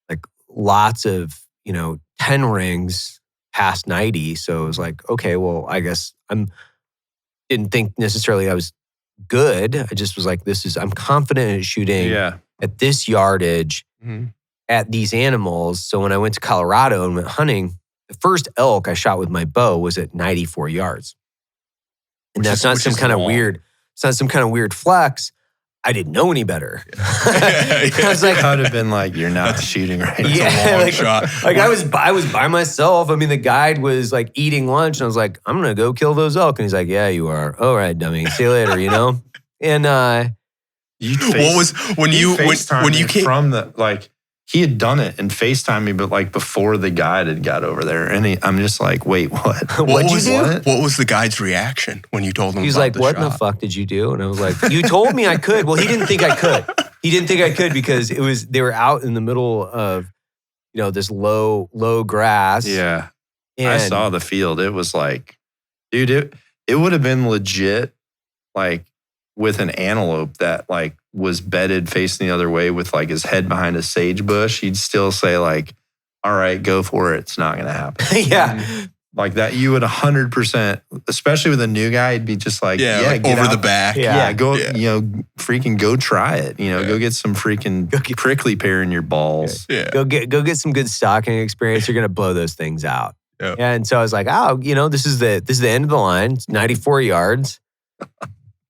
like lots of, 10 rings past 90. So it was like, okay, well, I guess didn't think necessarily I was good. I just was like, I'm confident in shooting at this yardage at these animals. So when I went to Colorado and went hunting, the first elk I shot with my bow was at 94 yards. And that's not some kind of weird. It's not some kind of weird flex. I didn't know any better. I was like, I would have been like, "You're not shooting right." Shot. Like I was by myself. I mean, the guide was like eating lunch, and I was like, "I'm gonna go kill those elk." And he's like, "Yeah, you are. All right, dummy. See you later." And what was when you came from the he had done it and FaceTimed me, but like before the guide had got over there. And I'm just like, wait, what? What'd you do? What was the guide's reaction when you told him? He was about like, the what in shot? the fuck did you do? And I was like, you told me I could. Well, he didn't think I could. He didn't think I could because they were out in the middle of, this low grass. Yeah. And I saw the field. It was like, dude, it would have been legit, like with an antelope that like was bedded facing the other way with like his head behind a sage bush. He'd still say like, all right, go for it. It's not going to happen. yeah. Like that, you would 100%, especially with a new guy, he'd be just like, like get over out. the back. Yeah. Go, freaking go try it. Go get some freaking prickly pear in your balls. Yeah. Go get some good stalking experience. You're gonna blow those things out. Yep. And so I was like, this is the end of the line. It's 94 yards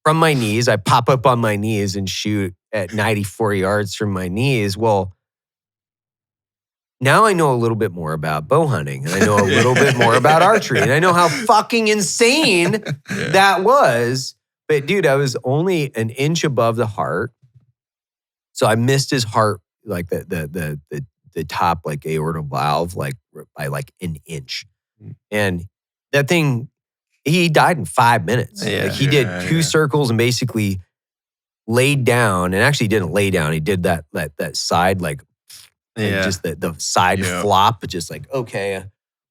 from my knees. I pop up on my knees and shoot at 94 yards from my knees. Well, now I know a little bit more about bow hunting, and I know a little bit more about archery, and I know how fucking insane that was. But dude, I was only an inch above the heart, so I missed his heart, like the top like aorta valve, like by like an inch, and that thing, he died in 5 minutes. Like he did two circles and basically laid down, and actually didn't lay down. He did that side like. And just the side flop, but just like, okay,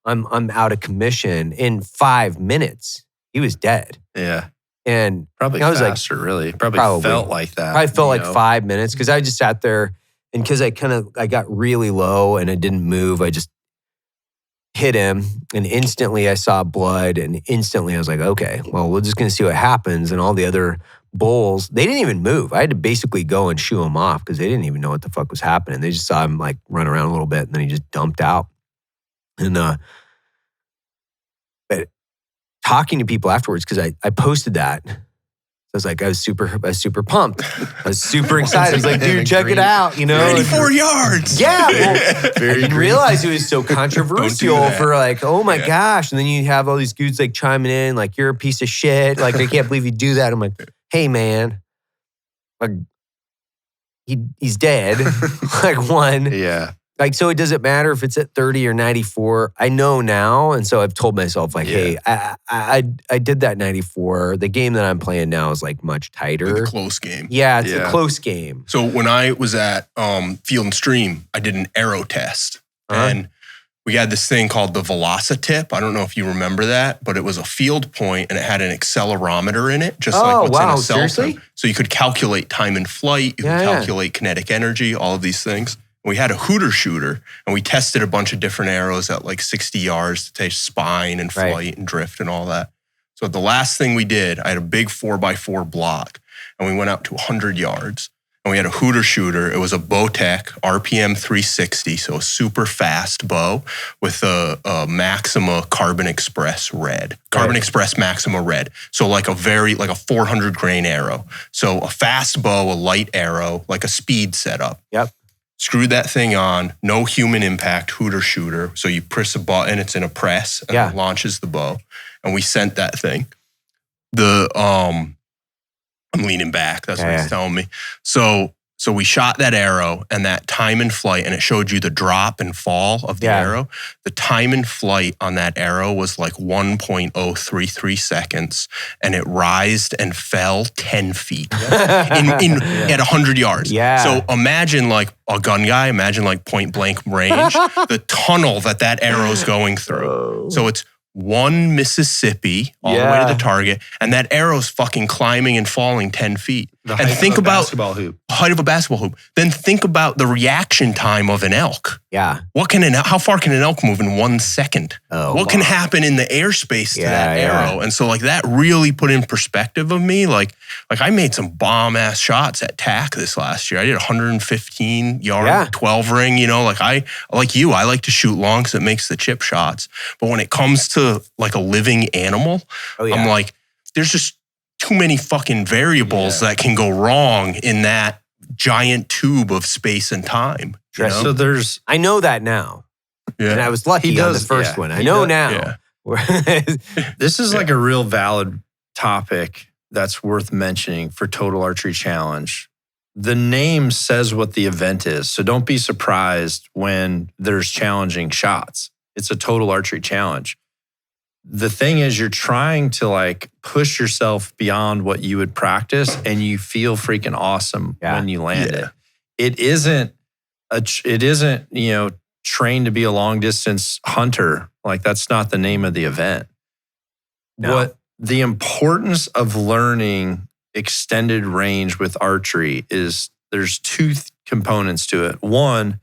I'm out of commission. In 5 minutes, he was dead. Yeah. And probably I was faster, like, really. Probably felt like that. Probably felt like 5 minutes because I just sat there, and because I got really low and I didn't move, I just hit him, and instantly I saw blood, and instantly I was like, okay, well, we're just gonna see what happens. And all the other bulls, they didn't even move. I had to basically go and shoo him off because they didn't even know what the fuck was happening. They just saw him like run around a little bit, and then he just dumped out. And but talking to people afterwards, because I posted that, so I was like, I was super pumped. I was super excited. I was like, dude, check it out, 94 yards. Yeah, well, I didn't realize it was so controversial for like, oh my gosh. And then you have all these dudes like chiming in, like, you're a piece of shit. Like, I can't believe you do that. I'm like, hey man, like he's dead. Like one. Yeah. Like, so it doesn't matter if it's at 30 or 94. I know now. And so I've told myself like, hey, I did that 94. The game that I'm playing now is like much tighter. It's a close game. Yeah, it's a close game. So when I was at Field and Stream, I did an arrow test. And we had this thing called the Velocitip. I don't know if you remember that, but it was a field point and it had an accelerometer in it, just like what's in a cell phone. So you could calculate time in flight, you could calculate kinetic energy, all of these things. We had a hooter shooter, and we tested a bunch of different arrows at like 60 yards to test spine and flight and drift and all that. So the last thing we did, I had a big 4x4 block, and we went out to 100 yards. And we had a hooter shooter. It was a Bowtech RPM 360, so a super fast bow with a Maxima Carbon Express red. Carbon Express Maxima red. So like a 400 grain arrow. So a fast bow, a light arrow, like a speed setup. Yep. Screwed that thing on, no human impact, hooter shooter. So you press a button, it's in a press, and it launches the bow. And we sent that thing. I'm leaning back, that's what he's telling me. So we shot that arrow, and that time in flight, and it showed you the drop and fall of the arrow. The time in flight on that arrow was like 1.033 seconds, and it rised and fell 10 feet at 100 yards. Yeah. So imagine like a gun guy, imagine like point blank range, the tunnel that arrow's going through. So it's one Mississippi all the way to the target, and that arrow's fucking climbing and falling 10 feet. And think about basketball hoop. Height of a basketball hoop. Then think about the reaction time of an elk. Yeah. How far can an elk move in 1 second? What can happen in the airspace to that arrow? And so like that really put in perspective of me. Like I made some bomb ass shots at TAC this last year. I did 115 yard, 12 ring, I like to shoot long because it makes the chip shots. But when it comes to like a living animal, I'm like, there's just too many fucking variables that can go wrong in that giant tube of space and time. So I know that now. Yeah. And I was lucky on the first one. I know now. Yeah. This is like a real valid topic that's worth mentioning for Total Archery Challenge. the name says what the event is. So don't be surprised when there's challenging shots. It's a total archery challenge. The thing is, you're trying to like push yourself beyond what you would practice, and you feel freaking awesome when you land it. It isn't, trained to be a long distance hunter. Like, that's not the name of the event. No. What the importance of learning extended range with archery is, there's two components to it. One,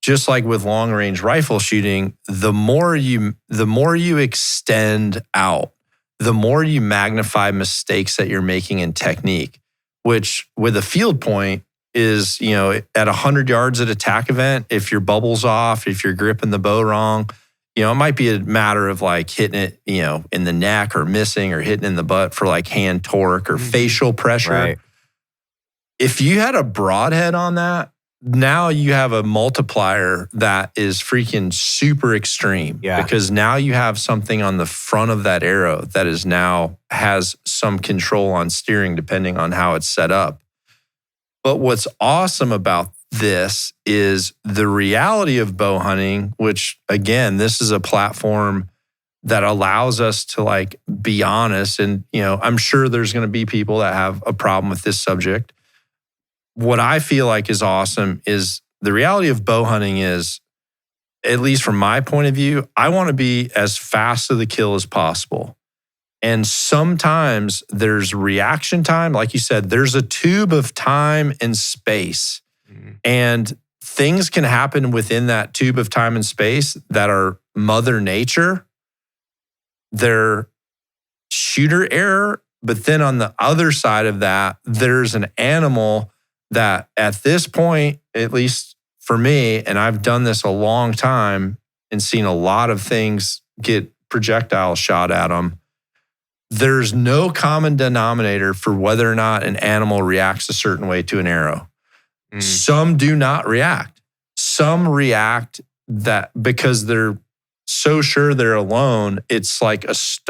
just like with long range rifle shooting, the more you extend out, the more you magnify mistakes that you're making in technique, which with a field point is, at 100 yards at a tack event, if your bubble's off, if you're gripping the bow wrong, it might be a matter of like hitting it, in the neck or missing, or hitting in the butt for like hand torque or facial pressure. Right. If you had a broadhead on that, now you have a multiplier that is freaking super extreme. Yeah. Because now you have something on the front of that arrow that is now has some control on steering depending on how it's set up. But what's awesome about this is the reality of bow hunting, which again, this is a platform that allows us to like be honest. And, I'm sure there's going to be people that have a problem with this subject. What I feel like is awesome is the reality of bow hunting is, at least from my point of view, I want to be as fast to the kill as possible. And sometimes there's reaction time. Like you said, there's a tube of time and space. And things can happen within that tube of time and space that are Mother Nature. They're shooter error. But then on the other side of that, there's an animal that at this point, at least for me, and I've done this a long time and seen a lot of things get projectiles shot at them. There's no common denominator for whether or not an animal reacts a certain way to an arrow. Some do not react. Some react that because they're so sure they're alone, it's like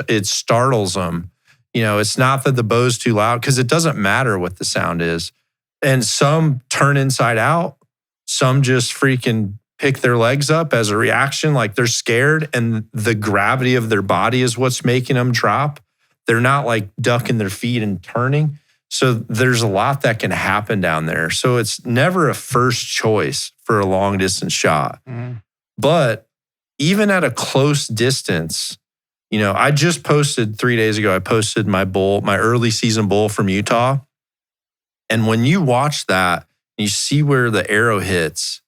it startles them. It's not that the bow's too loud, because it doesn't matter what the sound is. And some turn inside out. Some just freaking pick their legs up as a reaction, like they're scared, and the gravity of their body is what's making them drop. They're not like ducking their feet and turning. So there's a lot that can happen down there. So it's never a first choice for a long distance shot. But even at a close distance, I just posted 3 days ago, I posted my early season bull from Utah. And when you watch that, you see where the arrow hits.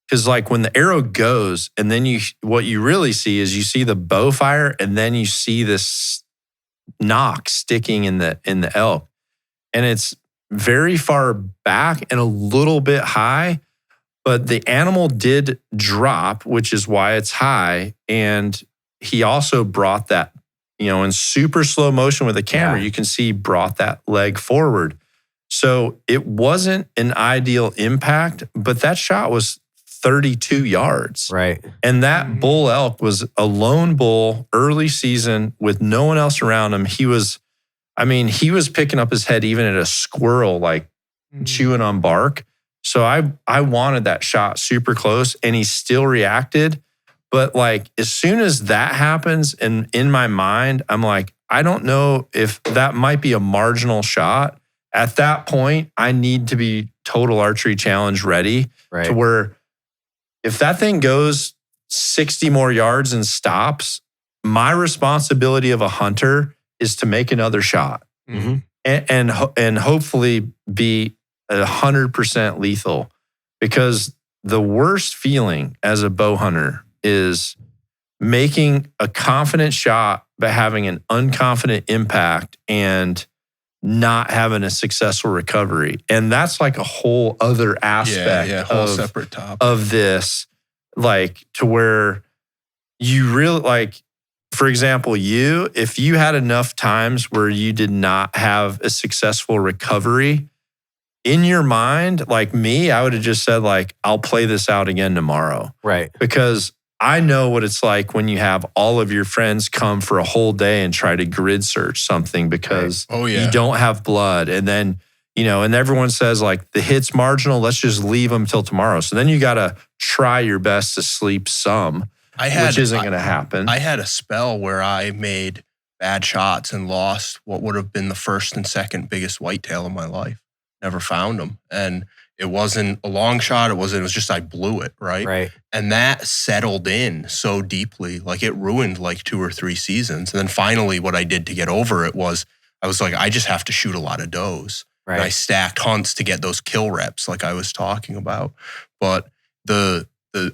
Because like when the arrow goes, and then what you really see is you see the bow fire, and then you see this knock sticking in the elk. And it's very far back and a little bit high, but the animal did drop, which is why it's high. And he also brought that, in super slow motion with the camera, you can see brought that leg forward. So it wasn't an ideal impact, but that shot was 32 yards. Right. And that bull elk was a lone bull, early season, with no one else around him. He was picking up his head even at a squirrel, like chewing on bark. So I wanted that shot super close, and he still reacted. But like, as soon as that happens, and in my mind, I'm like, I don't know if that might be a marginal shot. At that point, I need to be total archery challenge ready to where if that thing goes 60 more yards and stops, my responsibility of a hunter is to make another shot and hopefully be 100% lethal. Because the worst feeling as a bow hunter is making a confident shot, but having an unconfident impact and not having a successful recovery. And that's like a whole other aspect whole separate topic of this, like to where you really like, for example, if you had enough times where you did not have a successful recovery, in your mind, like me, I would have just said like, I'll play this out again tomorrow. Right. Because I know what it's like when you have all of your friends come for a whole day and try to grid search something because you don't have blood. And then and everyone says like the hit's marginal, let's just leave them till tomorrow. So then you got to try your best to sleep some, which isn't going to happen. I had a spell where I made bad shots and lost what would have been the first and second biggest whitetail in my life. Never found them. And it wasn't a long shot. It was just I blew it, right? Right. And that settled in so deeply. Like it ruined like 2 or 3 seasons. And then finally what I did to get over it was I was like, I just have to shoot a lot of does. Right. And I stacked hunts to get those kill reps like I was talking about. But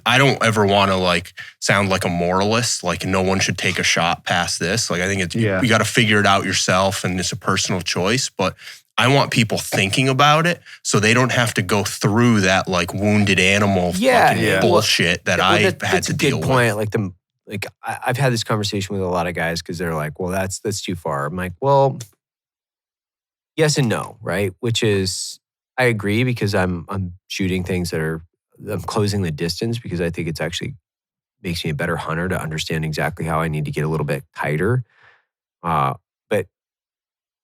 I don't ever want to like sound like a moralist, like no one should take a shot past this. Like I think you got to figure it out yourself and it's a personal choice. But I want people thinking about it so they don't have to go through that like wounded animal fucking bullshit that I had to deal with. That's a good point. Like I've had this conversation with a lot of guys because they're like, well, that's too far. I'm like, well, yes and no, right? Which is, I agree because I'm shooting things that I'm closing the distance because I think it's actually makes me a better hunter to understand exactly how I need to get a little bit tighter. But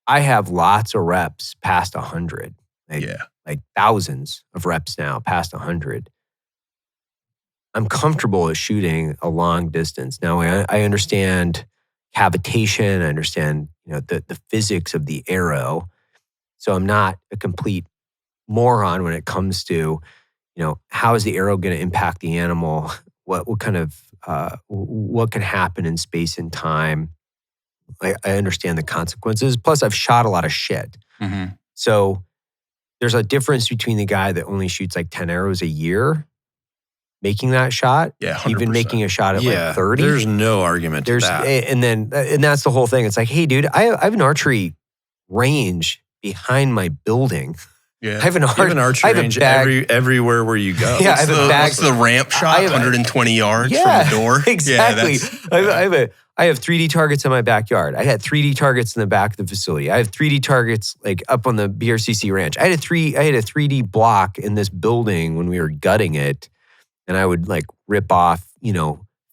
I have lots of reps past 100. Like thousands of reps now past 100. I'm comfortable at shooting a long distance. Now I understand cavitation. I understand, the physics of the arrow. So I'm not a complete moron when it comes to, how is the arrow going to impact the animal? What kind of, what can happen in space and time? I understand the consequences. Plus, I've shot a lot of shit. Mm-hmm. So there's a difference between the guy that only shoots like 10 arrows a year, making that shot, 100%. Even making a shot at like 30. There's no argument to that. And that's the whole thing. It's like, hey, dude, I have an archery range behind my building. Yeah. I have an archery range everywhere where you go. Yeah, I have a bag. What's the ramp shot? 120 yards from the door? Exactly. I have 3D targets in my backyard. I had 3D targets in the back of the facility. I have 3D targets like up on the BRCC ranch. I had a 3D block in this building when we were gutting it, and I would like rip off,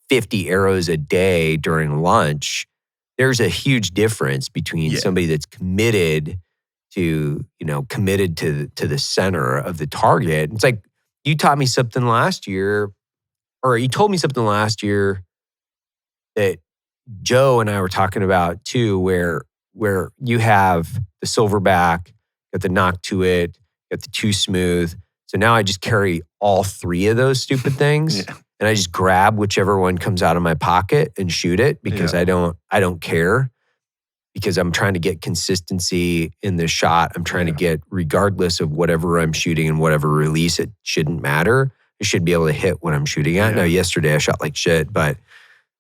50 arrows a day during lunch. There's a huge difference between somebody that's committed to the center of the target. It's like you taught me something last year, or you told me something last year that Joe and I were talking about too, where you have the silverback, got the Nock to it, got the too smooth. So now I just carry all 3 of those stupid things, and I just grab whichever one comes out of my pocket and shoot it because I don't care, because I'm trying to get consistency in the shot. I'm trying to get, regardless of whatever I'm shooting and whatever release, it shouldn't matter. I should be able to hit what I'm shooting at. Now, yesterday I shot like shit, but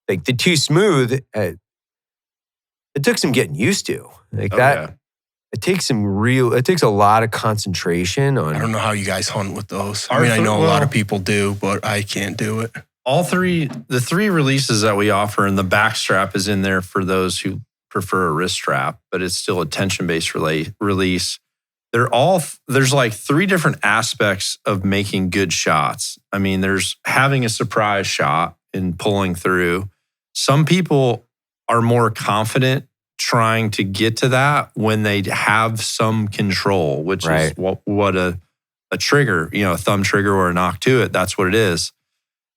like the too smooth, it took some getting used to. It takes a lot of concentration on. I don't know how you guys hunt with those. I know a lot of people do, but I can't do it. The 3 releases that we offer, and the back strap is in there for those who prefer a wrist strap, but it's still a tension-based release. There's like 3 different aspects of making good shots. I mean, there's having a surprise shot and pulling through. Some people are more confident trying to get to that when they have some control, which is what a trigger, a thumb trigger or a Nock to it, that's what it is.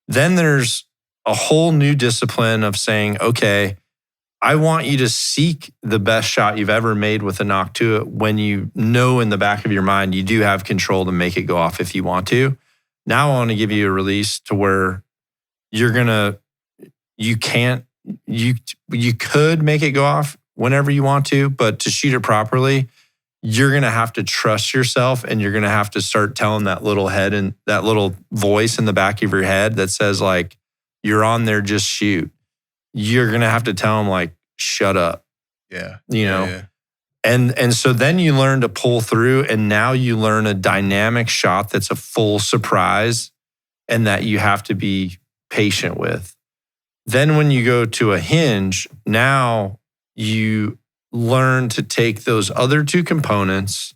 Then there's a whole new discipline of saying, okay, I want you to seek the best shot you've ever made with a Nock to it when you know in the back of your mind you do have control to make it go off if you want to. Now I want to give you a release to where you could make it go off whenever you want to, but to shoot it properly, you're going to have to trust yourself, and you're going to have to start telling that little head and that little voice in the back of your head that says like, you're on there, just shoot. You're going to have to tell them like, shut up. Yeah. And so then you learn to pull through, and now you learn a dynamic shot that's a full surprise and that you have to be patient with. Then when you go to a hinge, now you learn to take those other 2 components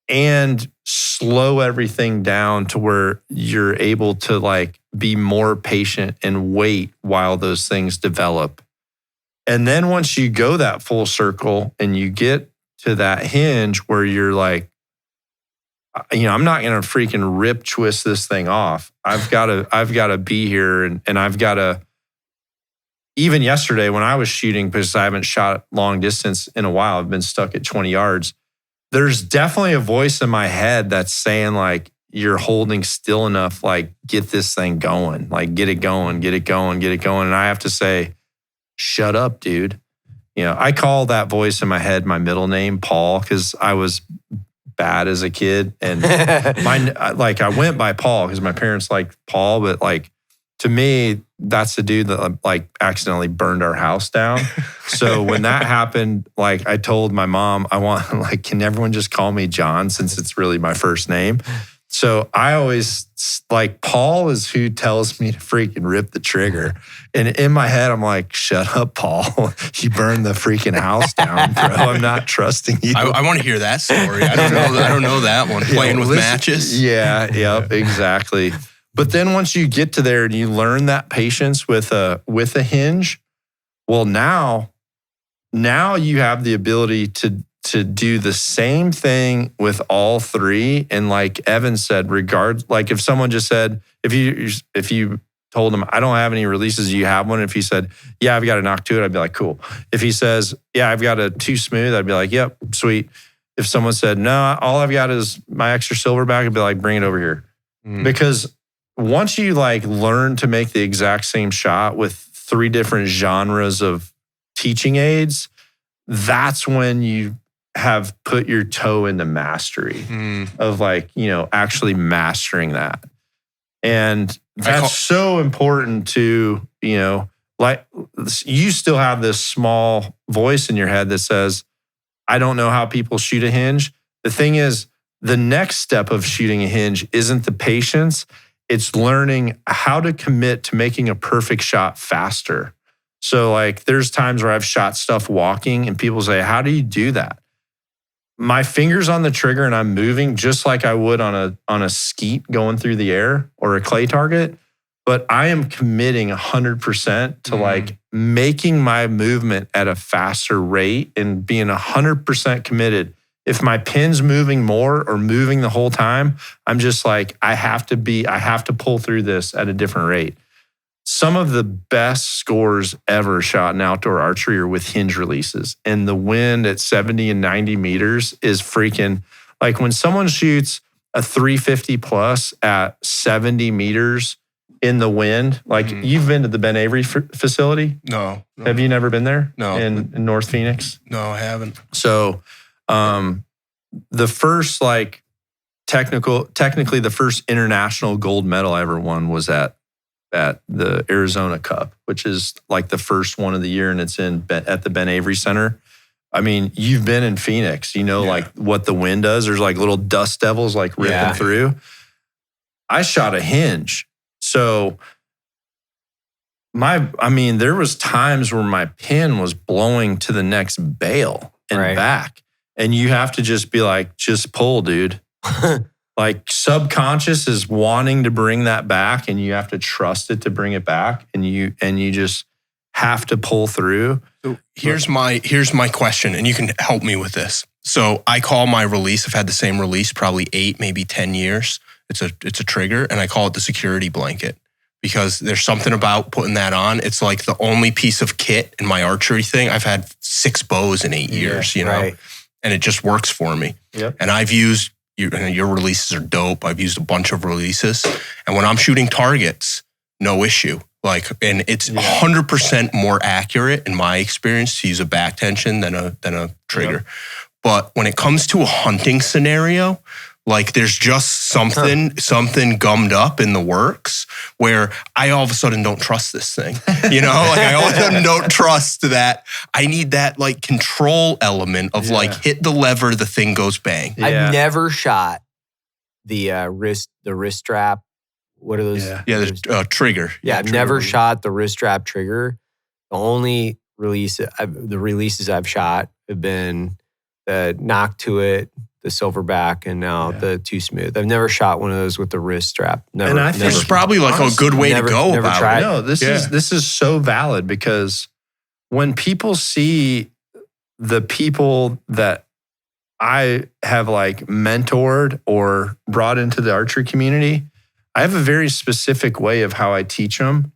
and slow everything down to where you're able to like be more patient and wait while those things develop. And then once you go that full circle and you get to that hinge where you're like, I'm not going to freaking rip twist this thing off. I've got to be here and I've got to, even yesterday when I was shooting, because I haven't shot long distance in a while, I've been stuck at 20 yards. There's definitely a voice in my head that's saying like, you're holding still enough, like get this thing going, like get it going. And I have to say, shut up, dude. I call that voice in my head my middle name, Paul, because I was bad as a kid. And I went by Paul because my parents liked Paul, but like to me, that's the dude that like accidentally burned our house down. So when that happened, like I told my mom, I want like, can everyone just call me John since it's really my first name? So I always like Paul is who tells me to freaking rip the trigger. And in my head, I'm like, shut up, Paul. You burned the freaking house down, bro. I'm not trusting you. I want to hear that story. I don't know that one. Playing with matches. Yeah, yep, exactly. But then once you get to there and you learn that patience with a hinge, well, now you have the ability to do the same thing with all three. And like Evan said, like if someone just said, if you told him, I don't have any releases, you have one. If he said, yeah, I've got a Nock 2, I'd be like, cool. If he says, yeah, I've got a 2 smooth, I'd be like, yep, sweet. If someone said, no, all I've got is my extra silverback, I'd be like, bring it over here. Because once you like learn to make the exact same shot with 3 different genres of teaching aids, that's when you have put your toe in the mastery of like, actually mastering that. And that's so important to, like you still have this small voice in your head that says, I don't know how people shoot a hinge. The thing is, the next step of shooting a hinge isn't the patience. It's learning how to commit to making a perfect shot faster. So like there's times where I've shot stuff walking and people say, how do you do that? My finger's on the trigger and I'm moving just like I would on a skeet going through the air or a clay target. But I am committing 100% to like making my movement at a faster rate and being 100% committed. If my pin's moving more or moving the whole time, I'm just like, I have to pull through this at a different rate. Some of the best scores ever shot in outdoor archery are with hinge releases. And the wind at 70 and 90 meters is freaking, like when someone shoots a 350 plus at 70 meters in the wind, like you've been to the Ben Avery facility? No. Have you never been there? No. In North Phoenix? No, I haven't. So the first like technically the first international gold medal I ever won was at the Arizona Cup, which is like the first one of the year, and it's at the Ben Avery Center. I mean, you've been in Phoenix, like what the wind does. There's like little dust devils like ripping through. I shot a hinge. So there was times where my pin was blowing to the next bale and back. And you have to just be like, just pull, dude. Like subconscious is wanting to bring that back and you have to trust it to bring it back. And you just have to pull through. So here's my question, and you can help me with this. So I call my release, I've had the same release probably 8, maybe 10 years. It's a trigger, and I call it the security blanket because there's something about putting that on. It's like the only piece of kit in my archery thing. I've had 6 bows in 8 years, and it just works for me. Yep. And I've used, your releases are dope. I've used a bunch of releases. And when I'm shooting targets, no issue. And it's 100% more accurate in my experience to use a back tension than a trigger. Yep. But when it comes to a hunting scenario, like there's just something gummed up in the works where I all of a sudden don't trust this thing. I all of a sudden don't trust that. I need that like control element of like hit the lever, the thing goes bang. Yeah. I've never shot the wrist strap. What are those? There's trigger. Yeah, I've never shot the wrist strap trigger. The only releases I've shot have been the Nock to it, the silverback, and now the 2 smooth. I've never shot one of those with the wrist strap. Never. And I think it's probably like a good way to go about it. No, this is so valid because when people see the people that I have like mentored or brought into the archery community, I have a very specific way of how I teach them.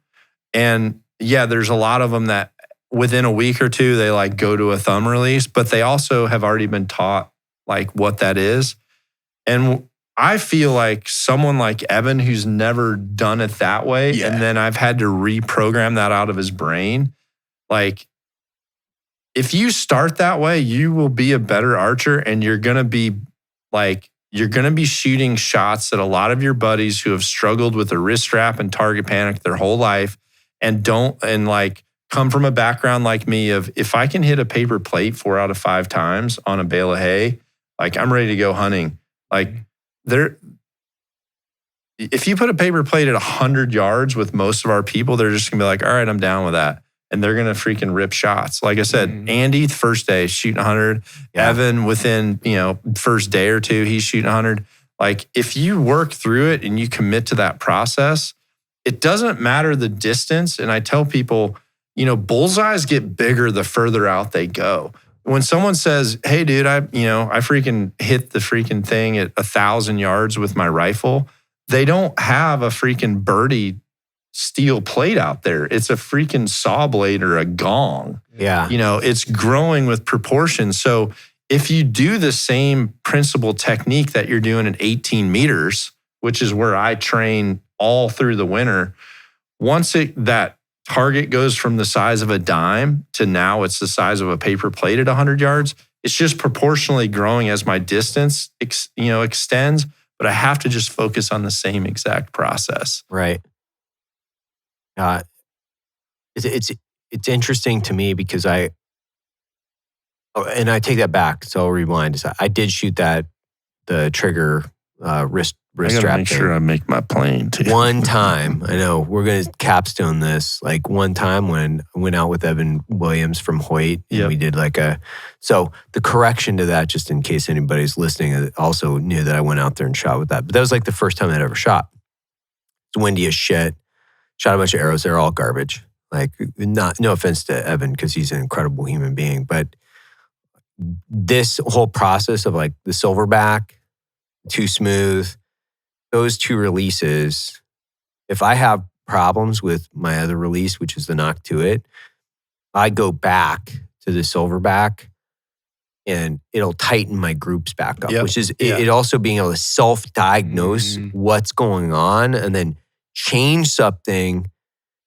And yeah, there's a lot of them that within a week or two, they like go to a thumb release, but they also have already been taught like what that is. And I feel like someone like Evan, who's never done it that way, and then I've had to reprogram that out of his brain. Like, if you start that way, you will be a better archer, and you're going to be shooting shots that a lot of your buddies who have struggled with a wrist strap and target panic their whole life and come from a background like me of, if I can hit a paper plate 4 out of 5 times on a bale of hay, like I'm ready to go hunting. Like if you put a paper plate at 100 yards with most of our people, they're just gonna be like, all right, I'm down with that. And they're gonna freaking rip shots. Like I said, Andy, the first day, shooting 100. Yeah. Evan, within, first day or two, he's shooting 100. Like, if you work through it and you commit to that process, it doesn't matter the distance. And I tell people, bullseyes get bigger the further out they go. When someone says, hey, dude, I freaking hit the freaking thing at 1,000 yards with my rifle, they don't have a freaking birdie steel plate out there. It's a freaking saw blade or a gong. Yeah. It's growing with proportion. So if you do the same principle technique that you're doing at 18 meters, which is where I train all through the winter, once that target goes from the size of a dime to now it's the size of a paper plate at 100 yards, it's just proportionally growing as my distance extends, but I have to just focus on the same exact process. Right. It's interesting to me because I take that back, so I'll rewind. I did shoot the trigger wrist strap. Make sure I make my plane too. One time, I know we're going to capstone this. Like one time when I went out with Evan Williams from Hoyt, and we did so the correction to that, just in case anybody's listening, also knew that I went out there and shot with that. But that was like the first time I'd ever shot. It's windy as shit. Shot a bunch of arrows. They're all garbage. Like, no offense to Evan because he's an incredible human being, but this whole process of like the silverback, too smooth, those 2 releases, if I have problems with my other release, which is the Nock to it, I go back to the silverback and it'll tighten my groups back up, which is it also being able to self-diagnose what's going on and then change something.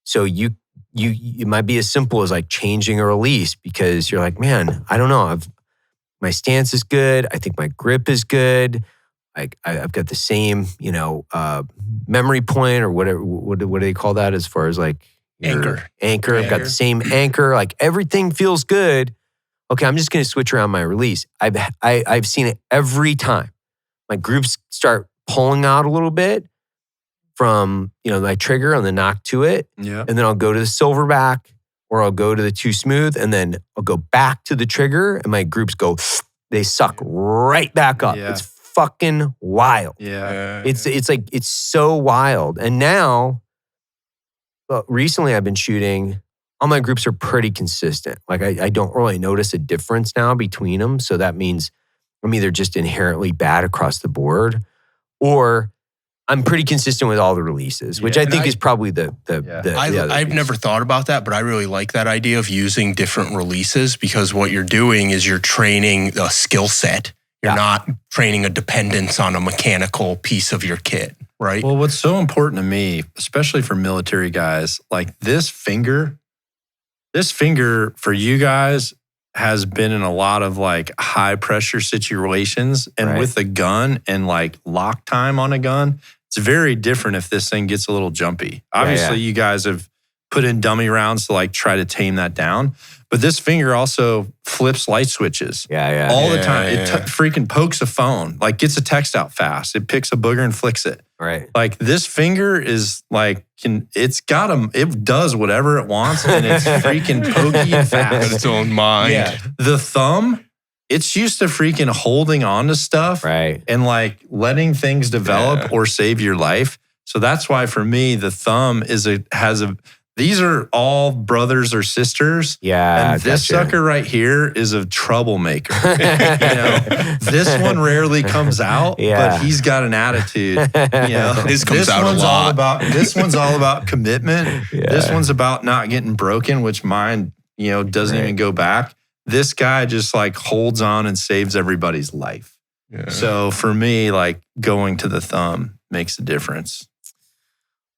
So it might be as simple as like changing a release because you're like, man, I don't know. My stance is good. I think my grip is good. I've got the same, memory point or whatever. What do they call that as far as like anchor? I've got the same anchor. Like everything feels good. Okay, I'm just going to switch around my release. I've seen it every time. My groups start pulling out a little bit from my trigger on the Nock to it, and then I'll go to the silverback or I'll go to the too smooth, and then I'll go back to the trigger, and my groups they suck right back up. Yeah. It's fucking wild. Yeah. It's so wild. And now, recently I've been shooting, all my groups are pretty consistent. Like I don't really notice a difference now between them. So that means I'm either just inherently bad across the board or I'm pretty consistent with all the releases, which I think is probably the I've never thought about that, but I really like that idea of using different releases because what you're doing is you're training a skill set. You're not training a dependence on a mechanical piece of your kit, right? Well, what's so important to me, especially for military guys, like this finger for you guys has been in a lot of like high pressure situations. And with a gun and like lock time on a gun, it's very different if this thing gets a little jumpy. Obviously, you guys have put in dummy rounds to like try to tame that down. But this finger also flips light switches all the time. It freaking pokes a phone, like gets a text out fast. It picks a booger and flicks it. Right. Like this finger is like, it does whatever it wants and it's freaking pokey and fast. Got its own mind. Yeah. The thumb, it's used to freaking holding on to stuff and like letting things develop or save your life. So that's why for me, the thumb has these are all brothers or sisters. Yeah. And this gotcha. sucker right here is a troublemaker. This one rarely comes out, but he's got an attitude. This comes out one's a lot. all about. This one's all about commitment. Yeah. This one's about not getting broken, which mine, doesn't even go back. This guy just like holds on and saves everybody's life. Yeah. So for me, like going to the thumb makes a difference.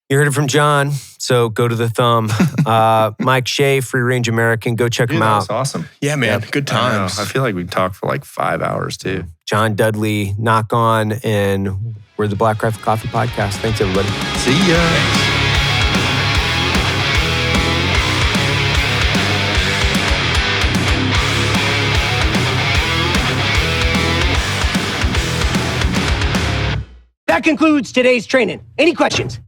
You heard it from John, so go to the thumb. Mike Shea, Free Range American, go check him out. That's awesome. Yeah, man. Good times. I feel like we talked for like 5 hours too. John Dudley, Nock on, and we're the Black Rifle Coffee Podcast. Thanks, everybody. See ya. That concludes today's training. Any questions?